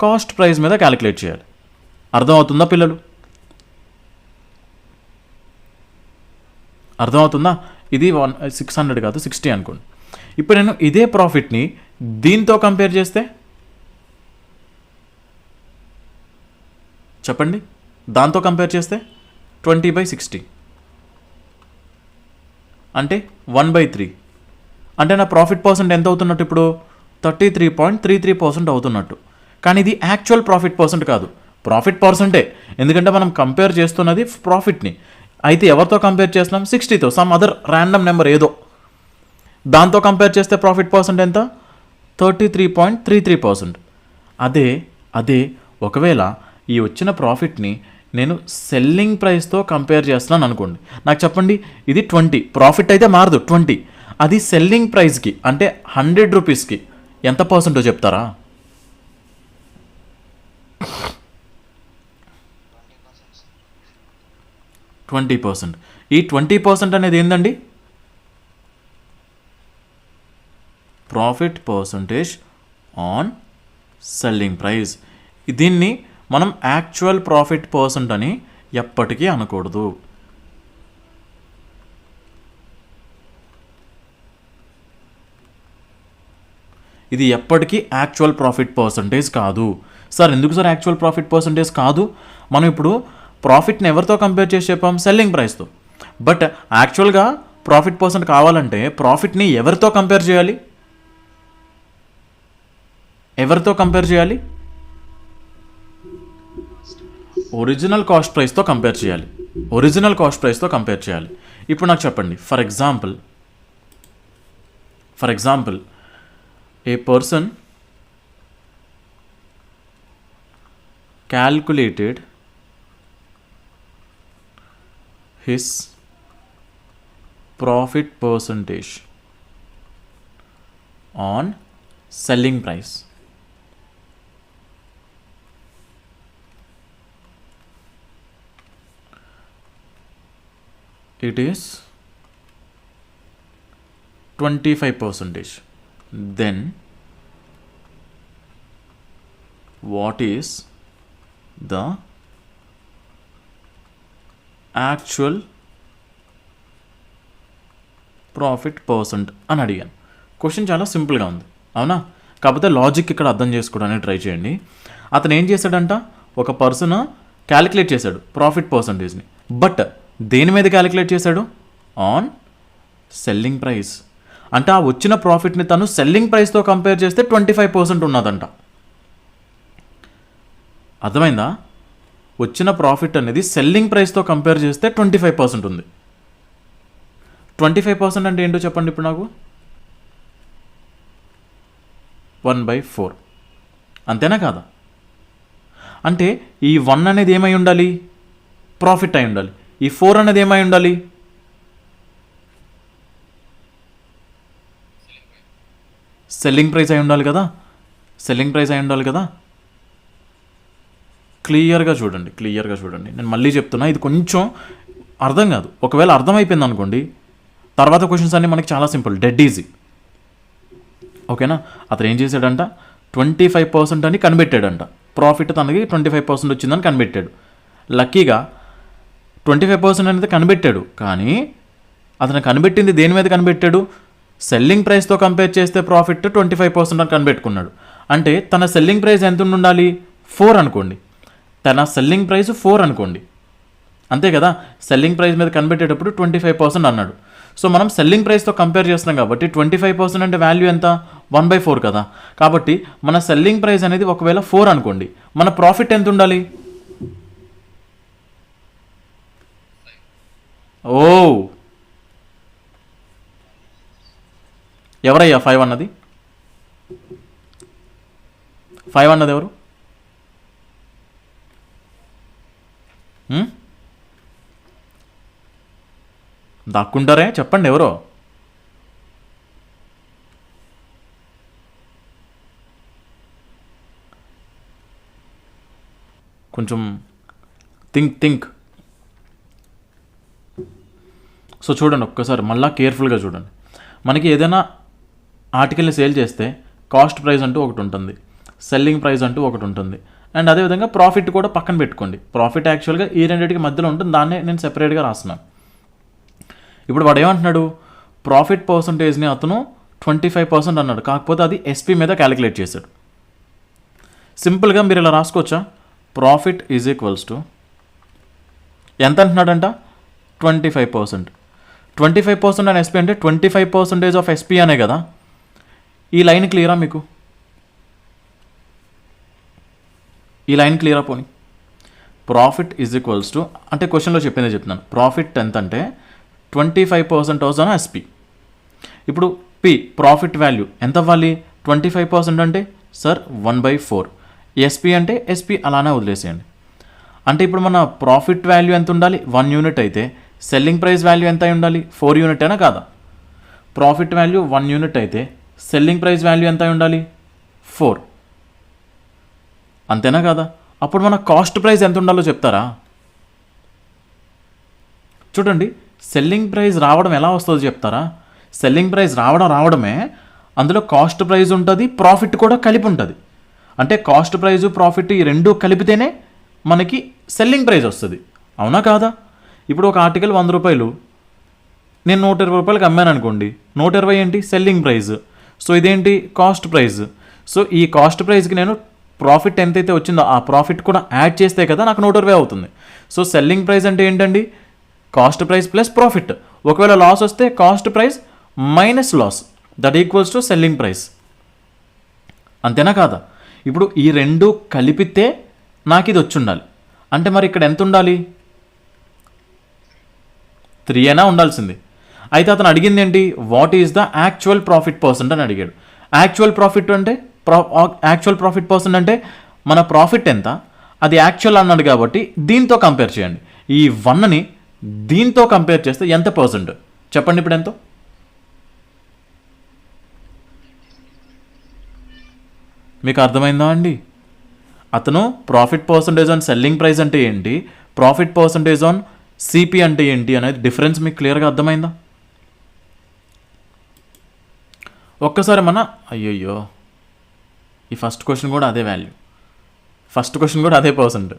కాస్ట్ ప్రైస్ మీద క్యాలిక్యులేట్ చేయాలి. అర్థమవుతుందా పిల్లలు? అర్థమవుతుందా? ఇది 600 కాదు 60 అనుకోండి. ఇప్పుడు నేను ఇదే ప్రాఫిట్ని దీంతో కంపేర్ చేస్తే చెప్పండి, దాంతో కంపేర్ చేస్తే 20/60 అంటే 1/3. అంటే నా ప్రాఫిట్ పర్సెంట్ ఎంత అవుతున్నట్టు? ఇప్పుడు 33.33% అవుతున్నట్టు. కానీ ఇది యాక్చువల్ ప్రాఫిట్ పర్సెంట్ కాదు, ప్రాఫిట్ పర్సెంటే. ఎందుకంటే మనం కంపేర్ చేస్తున్నది ప్రాఫిట్ని. అయితే ఎవరితో కంపేర్ చేస్తున్నాం? 60తో, సమ్ అదర్ ర్యాండమ్ నెంబర్ ఏదో. దాంతో కంపేర్ చేస్తే ప్రాఫిట్ పర్సెంట్ ఎంత? 33.33%. అదే ఒకవేళ ఈ వచ్చిన ప్రాఫిట్ని నేను సెల్లింగ్ ప్రైస్తో కంపేర్ చేస్తున్నాను అనుకోండి. నాకు చెప్పండి, ఇది 20, ప్రాఫిట్ అయితే మారదు 20. అది సెల్లింగ్ ప్రైస్కి అంటే 100 రూపీస్కి ఎంత పర్సెంటో చెప్తారా? 20%. ఈ 20% అనేది ఏందండి? Profit percentage on selling price. దీన్ని మనం యాక్చువల్ ప్రాఫిట్ పర్సెంట్ అని ఎప్పటికీ అనకూడదు. ఇది ఎప్పటికీ యాక్చువల్ ప్రాఫిట్ పర్సంటేజ్ కాదు. సార్ ఎందుకు సార్ యాక్చువల్ ప్రాఫిట్ పర్సంటేజ్ కాదు? మనం ఇప్పుడు ప్రాఫిట్ని ఎవరితో కంపేర్ చేసి చెప్పాం? సెల్లింగ్ ప్రైస్తో. బట్ యాక్చువల్గా ప్రాఫిట్ పర్సెంట్ కావాలంటే ప్రాఫిట్ని ఎవరితో కంపేర్ చేయాలి? ఎవరితో కంపేర్ చేయాలి? ఒరిజినల్ కాస్ట్ ప్రైస్తో కంపేర్ చేయాలి. ఒరిజినల్ కాస్ట్ ప్రైస్తో కంపేర్ చేయాలి. ఇప్పుడు నాకు చెప్పండి, for example A person calculated his profit percentage on selling price. It is 25%. Then what is the actual profit percent అని అడిగాను. క్వశ్చన్ చాలా సింపుల్గా ఉంది, అవునా? కాకపోతే లాజిక్ ఇక్కడ అర్థం చేసుకోవడానికి ట్రై చేయండి. అతను ఏం చేశాడంట, ఒక పర్సన్ క్యాలిక్యులేట్ చేశాడు ప్రాఫిట్ పర్సంటేజ్ని. బట్ దేని మీద క్యాలిక్యులేట్ చేశాడు? On selling price. అంటే ఆ వచ్చిన ప్రాఫిట్ని తను సెల్లింగ్ ప్రైస్తో కంపేర్ చేస్తే 25% ఉన్నదంట. అర్థమైందా? వచ్చిన ప్రాఫిట్ అనేది సెల్లింగ్ ప్రైస్తో కంపేర్ చేస్తే 25% ఉంది. 25% అంటే ఏంటో చెప్పండి ఇప్పుడు నాకు. 1/4 అంతేనా కాదా? అంటే ఈ 1 అనేది ఏమై ఉండాలి? ప్రాఫిట్ అయి ఉండాలి. ఈ 4 అనేది ఏమై ఉండాలి? సెల్లింగ్ ప్రైస్ అయి ఉండాలి కదా. సెల్లింగ్ ప్రైస్ అయి ఉండాలి కదా. క్లియర్గా చూడండి. నేను మళ్ళీ చెప్తున్నా, ఇది కొంచెం అర్థం కాదు. ఒకవేళ అర్థమైపోయింది అనుకోండి, తర్వాత క్వశ్చన్స్ అన్నీ మనకి చాలా సింపుల్, డెడ్ ఈజీ. ఓకేనా? అతను ఏం చేశాడంట, 25% అని కనిపెట్టాడంట. ప్రాఫిట్ తనకి 25% వచ్చిందని కనిపెట్టాడు. లక్కీగా 25% అనేది కనిపెట్టాడు. కానీ అతను కనిపెట్టింది దేని మీద కనిపెట్టాడు? సెల్లింగ్ ప్రైస్తో కంపేర్ చేస్తే ప్రాఫిట్ 25% అని కనిపెట్టుకున్నాడు. అంటే తన సెల్లింగ్ ప్రైస్ ఎంత ఉండాలి? 4 అనుకోండి. తన సెల్లింగ్ ప్రైస్ 4 అనుకోండి, అంతే కదా. సెల్లింగ్ ప్రైస్ మీద కనిపెట్టేటప్పుడు 25% అన్నాడు. సో మనం సెల్లింగ్ ప్రైస్తో కంపేర్ చేస్తున్నాం కాబట్టి 25% అంటే వాల్యూ ఎంత? 1/4 కదా. కాబట్టి మన సెల్లింగ్ ప్రైస్ అనేది ఒకవేళ 4 అనుకోండి, మన ప్రాఫిట్ ఎంత ఉండాలి? ఓ ఎవరయ్యా 5 అన్నది? 5 అన్నది ఎవరు? దాక్కుంటారే, చెప్పండి ఎవరో. కొంచెం థింక్. సో చూడండి ఒక్కసారి, మళ్ళీ కేర్ఫుల్గా చూడండి. మనకి ఏదైనా ఆర్టికల్ని సేల్ చేస్తే కాస్ట్ ప్రైస్ అంటూ ఒకటి ఉంటుంది, సెల్లింగ్ ప్రైస్ అంటూ ఒకటి ఉంటుంది, అండ్ అదేవిధంగా ప్రాఫిట్ కూడా పక్కన పెట్టుకోండి. ప్రాఫిట్ యాక్చువల్గా ఈ రెండింటికి మధ్యలో ఉంటుంది, దాన్నే నేను సెపరేట్గా రాస్తున్నాను. ఇప్పుడు వాడు ఏమంటున్నాడు? ప్రాఫిట్ పర్సంటేజ్ని అతను 25% అన్నాడు, కాకపోతే అది ఎస్పీ మీద క్యాలిక్యులేట్ చేశాడు. సింపుల్గా మీరు ఇలా రాసుకోవచ్చా? ప్రాఫిట్ ఈజ్ ఈక్వల్స్ టు ఎంత అంటున్నాడంట? 25%. 25% అని ఎస్పీ అంటే 25% ఆఫ్ ఎస్పీ అనే కదా. ఈ లైన్ క్లియరా మీకు? ఈ లైన్ క్లియరా? పోనీ ప్రాఫిట్ ఈజ్ ఈక్వల్స్ టు అంటే క్వశ్చన్లో చెప్పిందే చెప్తున్నాను. ప్రాఫిట్ ఎంత అంటే 25% అవుతాను ఎస్పీ. ఇప్పుడు పి ప్రాఫిట్ వాల్యూ ఎంత అవ్వాలి? 25% అంటే సార్ 1/4. ఎస్పీ అంటే ఎస్పీ అలానే వదిలేసేయండి. అంటే ఇప్పుడు మన ప్రాఫిట్ వాల్యూ ఎంత ఉండాలి? 1 యూనిట్ అయితే సెల్లింగ్ ప్రైస్ వాల్యూ ఎంత అయి ఉండాలి? 4 యూనిట్ అయినా కాదా? ప్రాఫిట్ వాల్యూ 1 యూనిట్ అయితే సెల్లింగ్ ప్రైస్ వాల్యూ ఎంత అయి ఉండాలి? 4. అంతేనా కాదా? అప్పుడు మన కాస్ట్ ప్రైస్ ఎంత ఉండాలో చెప్తారా? చూడండి, సెల్లింగ్ ప్రైస్ రావడం ఎలా వస్తుందో చెప్తారా? సెల్లింగ్ ప్రైస్ రావడమే, అందులో కాస్ట్ ప్రైస్ ఉంటుంది, ప్రాఫిట్ కూడా కలిపి ఉంటుంది. అంటే కాస్ట్ ప్రైజు ప్రాఫిట్ ఈ రెండు కలిపితేనే మనకి సెల్లింగ్ ప్రైస్ వస్తుంది, అవునా కాదా? ఇప్పుడు ఒక ఆర్టికల్ 100 రూపాయలు, నేను 120 రూపాయలకి అమ్మాను అనుకోండి. 120 ఏంటి? Selling price. సో ఇదేంటి కాస్ట్ ప్రైస్. సో ఈ కాస్ట్ ప్రైస్కి నేను ప్రాఫిట్ ఎంతైతే వచ్చిందో ఆ ప్రాఫిట్ కూడా యాడ్ చేస్తే కదా నాకు 120 అవుతుంది. సో సెల్లింగ్ ప్రైస్ అంటే ఏంటండి, కాస్ట్ ప్రైస్ ప్లస్ ప్రాఫిట్. ఒకవేళ లాస్ వస్తే cost price minus loss, that equals to selling price. అంతేనా కాదా? ఇప్పుడు ఈ రెండు కలిపితే నాకు ఇది వచ్చి ఉండాలి. అంటే మరి ఇక్కడ ఎంత ఉండాలి, 3 అయినా ఉండాల్సింది. అయితే అతను అడిగింది ఏంటి, what is the actual profit percent అని అడిగాడు. యాక్చువల్ ప్రాఫిట్ పర్సెంట్ అంటే మన ప్రాఫిట్ ఎంత, అది యాక్చువల్ అన్నాడు కాబట్టి దీంతో కంపేర్ చేయండి. ఈ 1ని దీంతో కంపేర్ చేస్తే ఎంత పర్సెంట్ చెప్పండి ఇప్పుడు ఎంతో. మీకు అర్థమైందా అండి? అతను profit percentage on selling price అంటే ఏంటి, ప్రాఫిట్ పర్సంటేజ్ ఆన్ సిపి అంటే ఏంటి అనేది డిఫరెన్స్ మీకు క్లియర్గా అర్థమైందా? ఒక్కసారి అయ్యయ్యో ఈ ఫస్ట్ క్వశ్చన్ కూడా అదే వాల్యూ, ఫస్ట్ క్వశ్చన్ కూడా అదే పర్సెంట్,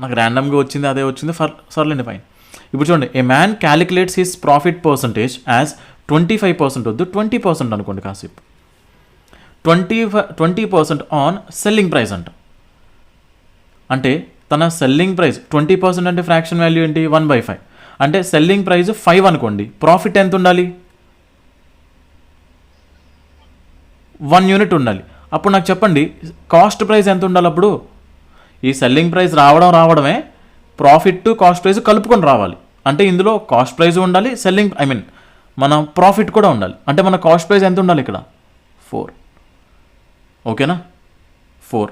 నాకు ర్యాండమ్గా వచ్చింది అదే వచ్చింది, సర్లేండి ఫైన్. ఇప్పుడు చూడండి, ఏ man calculates his profit percentage as 25% వద్దు 20% అనుకోండి కాసేపు. 20% ఆన్ సెల్లింగ్ ప్రైస్ అంట. అంటే తన సెల్లింగ్ ప్రైస్ 20% అంటే ఫ్రాక్షన్ వాల్యూ ఏంటి, 1/5. అంటే సెల్లింగ్ ప్రైస్ 5 అనుకోండి, ప్రాఫిట్ ఎంత ఉండాలి, 1 యూనిట్ ఉండాలి. అప్పుడు నాకు చెప్పండి కాస్ట్ ప్రైస్ ఎంత ఉండాలి. అప్పుడు ఈ సెల్లింగ్ ప్రైస్ రావడమే ప్రాఫిట్ కాస్ట్ ప్రైస్ కలుపుకొని రావాలి. అంటే ఇందులో కాస్ట్ ప్రైస్ ఉండాలి, మన ప్రాఫిట్ కూడా ఉండాలి. అంటే మన కాస్ట్ ప్రైస్ ఎంత ఉండాలి ఇక్కడ, 4. ఓకేనా, 4.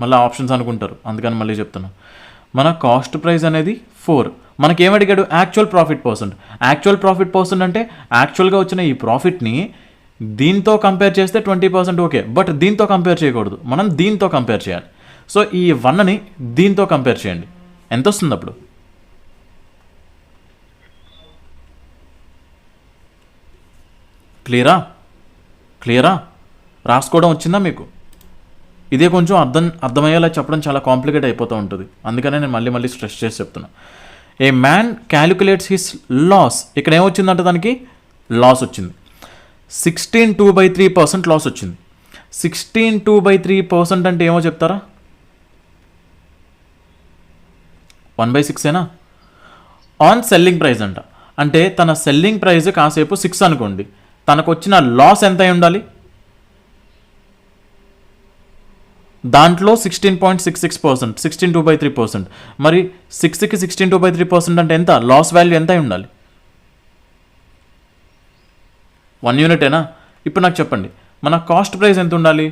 మళ్ళీ ఆప్షన్స్ అనుకుంటారు, అందుకని మళ్ళీ చెప్తున్నా. మన కాస్ట్ ప్రైస్ అనేది 4. మనకి ఏమడిగాడు, actual profit percent. Actual profit percent అంటే యాక్చువల్గా వచ్చిన ఈ ప్రాఫిట్ని దీంతో కంపేర్ చేస్తే 20% ఓకే, బట్ దీంతో కంపేర్ చేయకూడదు, మనం దీంతో కంపేర్ చేయాలి. సో ఈ 1ని దీంతో కంపేర్ చేయండి, ఎంత వస్తుంది అప్పుడు. క్లియరా రాసుకోవడం వచ్చిందా మీకు? ఇదే కొంచెం అర్థమయ్యేలా చెప్పడం చాలా కాంప్లికేట్ అయిపోతూ ఉంటుంది, అందుకనే నేను మళ్ళీ స్ట్రెస్ చేసి చెప్తున్నా. A man calculates his loss, ఇక్కడ ఏమొచ్చిందంటే దానికి లాస్ వచ్చింది, 16/2/3% లాస్ వచ్చింది. 16/2/3% అంటే ఏమో చెప్తారా, 1/6ఏనా ఆన్ సెల్లింగ్ ప్రైస్ అంట. అంటే తన సెల్లింగ్ ప్రైస్ కాసేపు 6 అనుకోండి, తనకు వచ్చిన లాస్ ఎంత అయి ఉండాలి, దాంట్లో 16.66%, 16/2/3%. మరి 6కి 16/2/3% అంటే ఎంత, లాస్ వాల్యూ ఎంత అయి ఉండాలి, 1 యూనిటేనా. ఇప్పుడు నాకు చెప్పండి మన కాస్ట్ ప్రైస్ ఎంత ఉండాలి,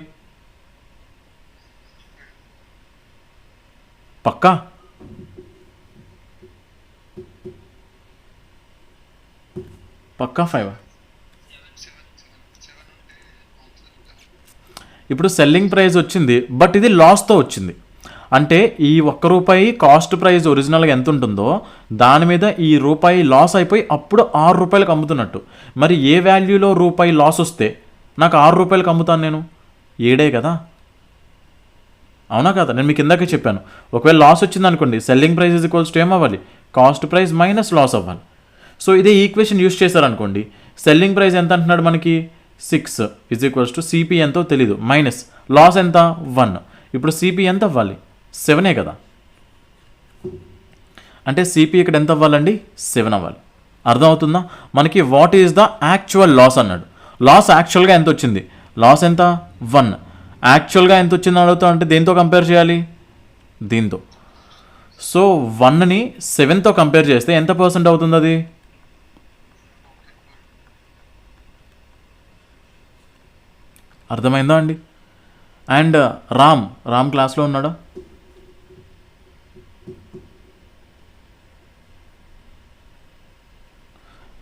పక్కా పక్కా 5. ఇప్పుడు సెల్లింగ్ ప్రైస్ వచ్చింది, బట్ ఇది లాస్తో వచ్చింది. అంటే ఈ ₹1 కాస్ట్ ప్రైస్ ఒరిజినల్గా ఎంత ఉంటుందో దాని మీద ఈ రూపాయి లాస్ అయిపోయి అప్పుడు ₹6 అమ్ముతున్నట్టు. మరి ఏ వాల్యూలో రూపాయి లాస్ వస్తే నాకు ₹6 అమ్ముతాను నేను, 7 కదా, అవునా కదా? నేను మీకు ఇందాక చెప్పాను, ఒకవేళ లాస్ వచ్చింది అనుకోండి, సెల్లింగ్ ప్రైస్ ఈక్వల్స్ టు ఏమవ్వాలి, కాస్ట్ ప్రైస్ మైనస్ లాస్ అవ్వాలి. సో ఇదే ఈక్వేషన్ యూస్ చేశారనుకోండి, సెల్లింగ్ ప్రైస్ ఎంత అంటున్నాడు మనకి, 6 ఈక్వల్స్ టు సిపి ఎంతో తెలీదు, మైనస్ లాస్ ఎంత 1. ఇప్పుడు సిపి ఎంత అవ్వాలి, 7 కదా. అంటే సిపి ఇక్కడ ఎంత అవ్వాలండి, 7 అవ్వాలి. అర్థమవుతుందా? మనకి what is the actual loss అన్నాడు. లాస్ యాక్చువల్గా ఎంత వచ్చింది, లాస్ ఎంత 1. యాక్చువల్గా ఎంత వచ్చింది అడుగుతా అంటే దేంతో కంపేర్ చేయాలి, దీంతో. సో 1ని 7తో కంపేర్ చేస్తే ఎంత పర్సెంట్ అవుతుంది అది, అర్థమైందా అండి? అండ్ రామ్ క్లాస్లో ఉన్నాడా,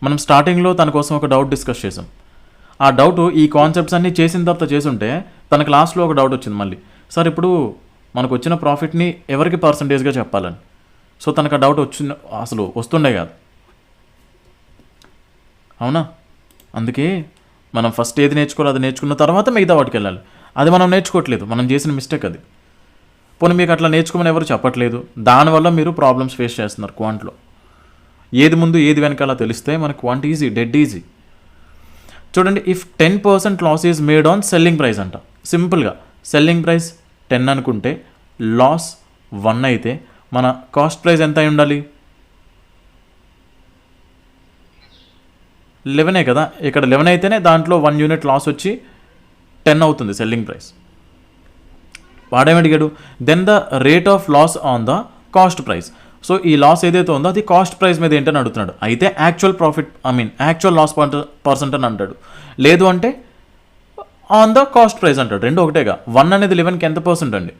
మనం స్టార్టింగ్లో తన కోసం ఒక డౌట్ డిస్కస్ చేసాం. ఆ డౌట్ ఈ కాన్సెప్ట్స్ అన్నీ చేసిన తర్వాత చేసుంటే తన క్లాస్లో ఒక డౌట్ వచ్చింది మళ్ళీ, సార్ ఇప్పుడు మనకు వచ్చిన ప్రాఫిట్ని ఎవరికి పర్సంటేజ్గా చెప్పాలని. సో తనకు ఆ డౌట్ అసలు వస్తుండే కాదు, అవునా? అందుకే మనం ఫస్ట్ ఏది నేర్చుకోవాలి అది నేర్చుకున్న తర్వాత మిగతా వాటికి వెళ్ళాలి. అది మనం నేర్చుకోవట్లేదు, మనం చేసిన మిస్టేక్ అది. పోనీ మీకు అట్లా నేర్చుకోమని ఎవరు చెప్పట్లేదు, దానివల్ల మీరు ప్రాబ్లమ్స్ ఫేస్ చేస్తున్నారు క్వాంట్లో. ఏది ముందు ఏది వెనకాల తెలిస్తే మనకు క్వాంట్ ఈజీ, డెడ్ ఈజీ. చూడండి, if 10% loss is made on selling price అంట. సింపుల్గా సెల్లింగ్ ప్రైస్ 10 అనుకుంటే లాస్ 1 అయితే మన కాస్ట్ ప్రైస్ ఎంత అయి ఉండాలి? 11 కదా. ఇక్కడ 11 అయితేనే దాంట్లో 1 యూనిట్ లాస్ వచ్చి 10 అవుతుంది సెల్లింగ్ ప్రైస్. వాడేమడిగాడు? Then the rate of loss on the cost price. So ఈ లాస్ ఏదైతే ఉందో అది కాస్ట్ ప్రైస్ మీద ఏంటని అడుగుతున్నాడు. అయితే actual profit actual loss percent అని అంటాడు. లేదు అంటే ఆన్ ద కాస్ట్ ప్రైస్ అంటాడు. రెండు ఒకటేగా. 1 అనేది 11కి ఎంత పర్సెంట్ అండి?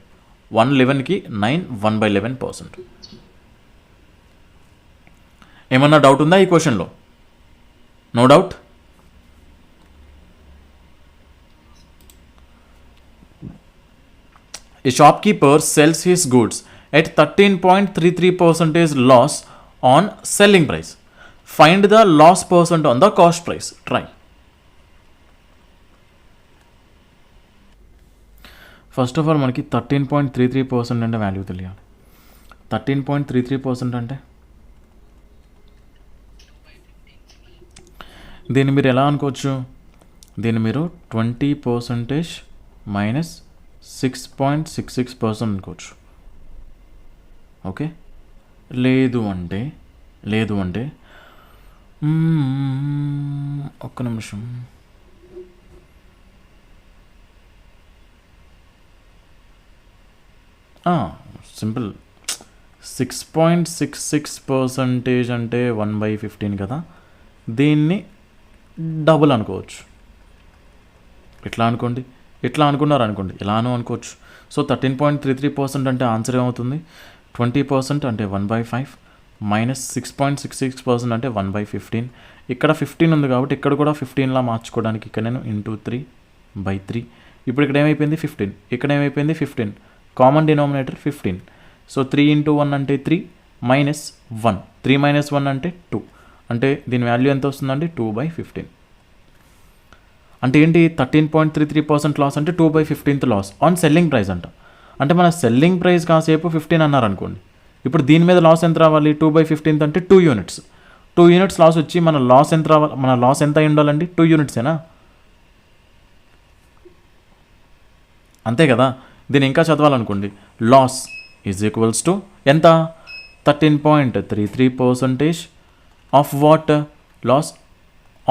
1 11కి 9, 1/11%. ఏమన్నా డౌట్ ఉందా ఈ క్వశ్చన్లో? No doubt. A shopkeeper sells his goods at 13.33% loss on selling price. Find the loss percent on the cost price. Try. First of all మనకి 13.33% అంటే వాల్యూ తెలియాలి. 13.33% అంటే దీన్ని మీరు ఎలా అనుకోవచ్చు? దీన్ని మీరు 20% మైనస్ 6.66% అనుకోవచ్చు. ఓకే. లేదు అంటే ఒక్క నిమిషం. సింపుల్. 6.66% అంటే 1/15 కదా. దీన్ని డబుల్ అనుకోవచ్చు. ఇట్లా అనుకోండి, ఇట్లా అనుకున్నారు అనుకోండి, ఇలానూ అనుకోవచ్చు. సో 13.33% అంటే ఆన్సర్ ఏమవుతుంది? 20% అంటే 1/5 మైనస్ 6.66% అంటే 1/15. ఇక్కడ 15 ఉంది కాబట్టి ఇక్కడ కూడా 15లా మార్చుకోవడానికి ఇక్కడ నేను ఇంటూ 3/3. ఇప్పుడు ఇక్కడ ఏమైపోయింది? 15. ఇక్కడ ఏమైపోయింది? 15. Common denominator 15. సో 3 × 1 అంటే 3 మైనస్ 1. 3 - 1 అంటే 2. అంటే దీని వాల్యూ ఎంత వస్తుందండి? 2/15. అంటే ఏంటి? 13.33% లాస్ అంటే 2/15th loss on selling price అంట. అంటే మన సెల్లింగ్ ప్రైస్ కాసేపు 15 అన్నారనుకోండి. ఇప్పుడు దీని మీద లాస్ ఎంత రావాలి? 2/15th అంటే 2 యూనిట్స్. 2 యూనిట్స్ లాస్ వచ్చి మన లాస్ ఎంత రావాలి? మన లాస్ ఎంత అయి ఉండాలండి? 2 యూనిట్సేనా? అంతే కదా. దీన్ని ఇంకా చదవాలనుకోండి. లాస్ ఈజ్ ఈక్వల్స్ టు ఎంత? 13.33% of what? Loss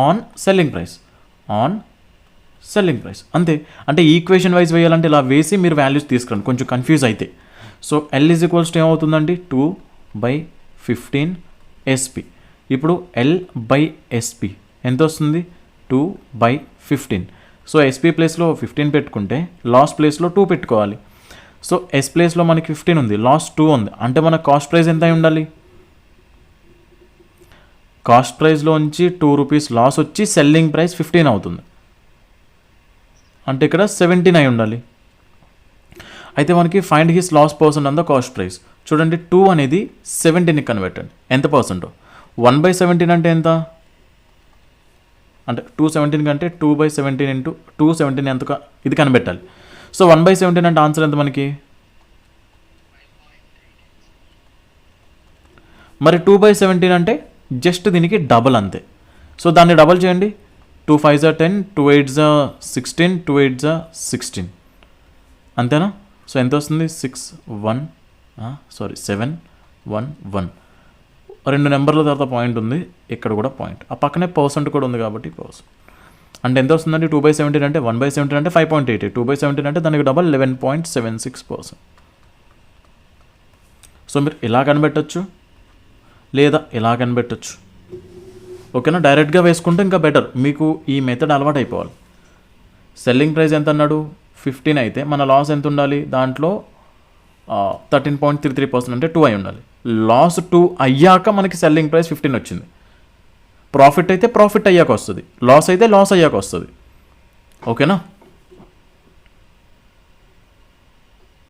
on selling price. On selling price. అంతే. అంటే ఈక్వేషన్ వైజ్ వేయాలంటే ఇలా వేసి మీరు వాల్యూస్ తీసుకురండి, కొంచెం కన్ఫ్యూజ్ అయితే. So L is equals to ఏమవుతుందండి? 2/15 SP. ఇప్పుడు L/SP ఎంత వస్తుంది? 2/15. సో SP ప్లేస్లో 15 పెట్టుకుంటే లాస్ ప్లేస్లో 2 పెట్టుకోవాలి. సో S ప్లేస్లో మనకి 15 ఉంది, లాస్ 2 ఉంది. అంటే మన కాస్ట్ ప్రైస్ ఎంత అయి ఉండాలి? కాస్ట్ ప్రైస్లోంచి 2 రూపీస్ లాస్ వచ్చి సెల్లింగ్ ప్రైస్ 15 అవుతుంది. అంటే ఇక్కడ 17 అయి ఉండాలి. అయితే మనకి find his loss percent on the cost price. చూడండి, 2 అనేది 17కి కన్వర్ట్ అండి. ఎంత పర్సెంట్? 1/17 అంటే ఎంత? అంటే 217 కంటే 2/17 ఇంటూ 217 ఎంత? ఇది కనిపెట్టాలి. సో 1/17 అంటే ఆన్సర్ ఎంత మనకి? మరి 2/17 అంటే జస్ట్ దీనికి డబల్ అంతే. సో దాన్ని డబల్ చేయండి. 2 5s are 10, 2 8s are 16, 2 8s are 16. అంతేనా? సో ఎంత వస్తుంది? 7 1 1. 2 నెంబర్ల తర్వాత పాయింట్ ఉంది, ఇక్కడ కూడా పాయింట్. ఆ పక్కనే పర్సెంట్ కూడా ఉంది కాబట్టి పర్సెంట్. అంటే ఎంత వస్తుందండి? 2/17 అంటే 1/17 అంటే 5.88. 2/17 అంటే దానికి డబల్ 11.76%. సో మీరు ఇలా కనిపెట్టచ్చు, లేదా ఇలా కనిపెట్టచ్చు. ఓకేనా? డైరెక్ట్గా వేసుకుంటే ఇంకా బెటర్. మీకు ఈ మెథడ్ అలవాటు అయిపోవాలి. సెల్లింగ్ ప్రైస్ ఎంత అన్నాడు? 15 అయితే మన లాస్ ఎంత ఉండాలి? దాంట్లో 13.33% అంటే 2 అయి ఉండాలి. లాస్ 2 అయ్యాక మనకి సెల్లింగ్ ప్రైస్ 15 వచ్చింది. ప్రాఫిట్ అయితే ప్రాఫిట్ అయ్యాక వస్తుంది, లాస్ అయితే లాస్ అయ్యాక వస్తుంది. ఓకేనా?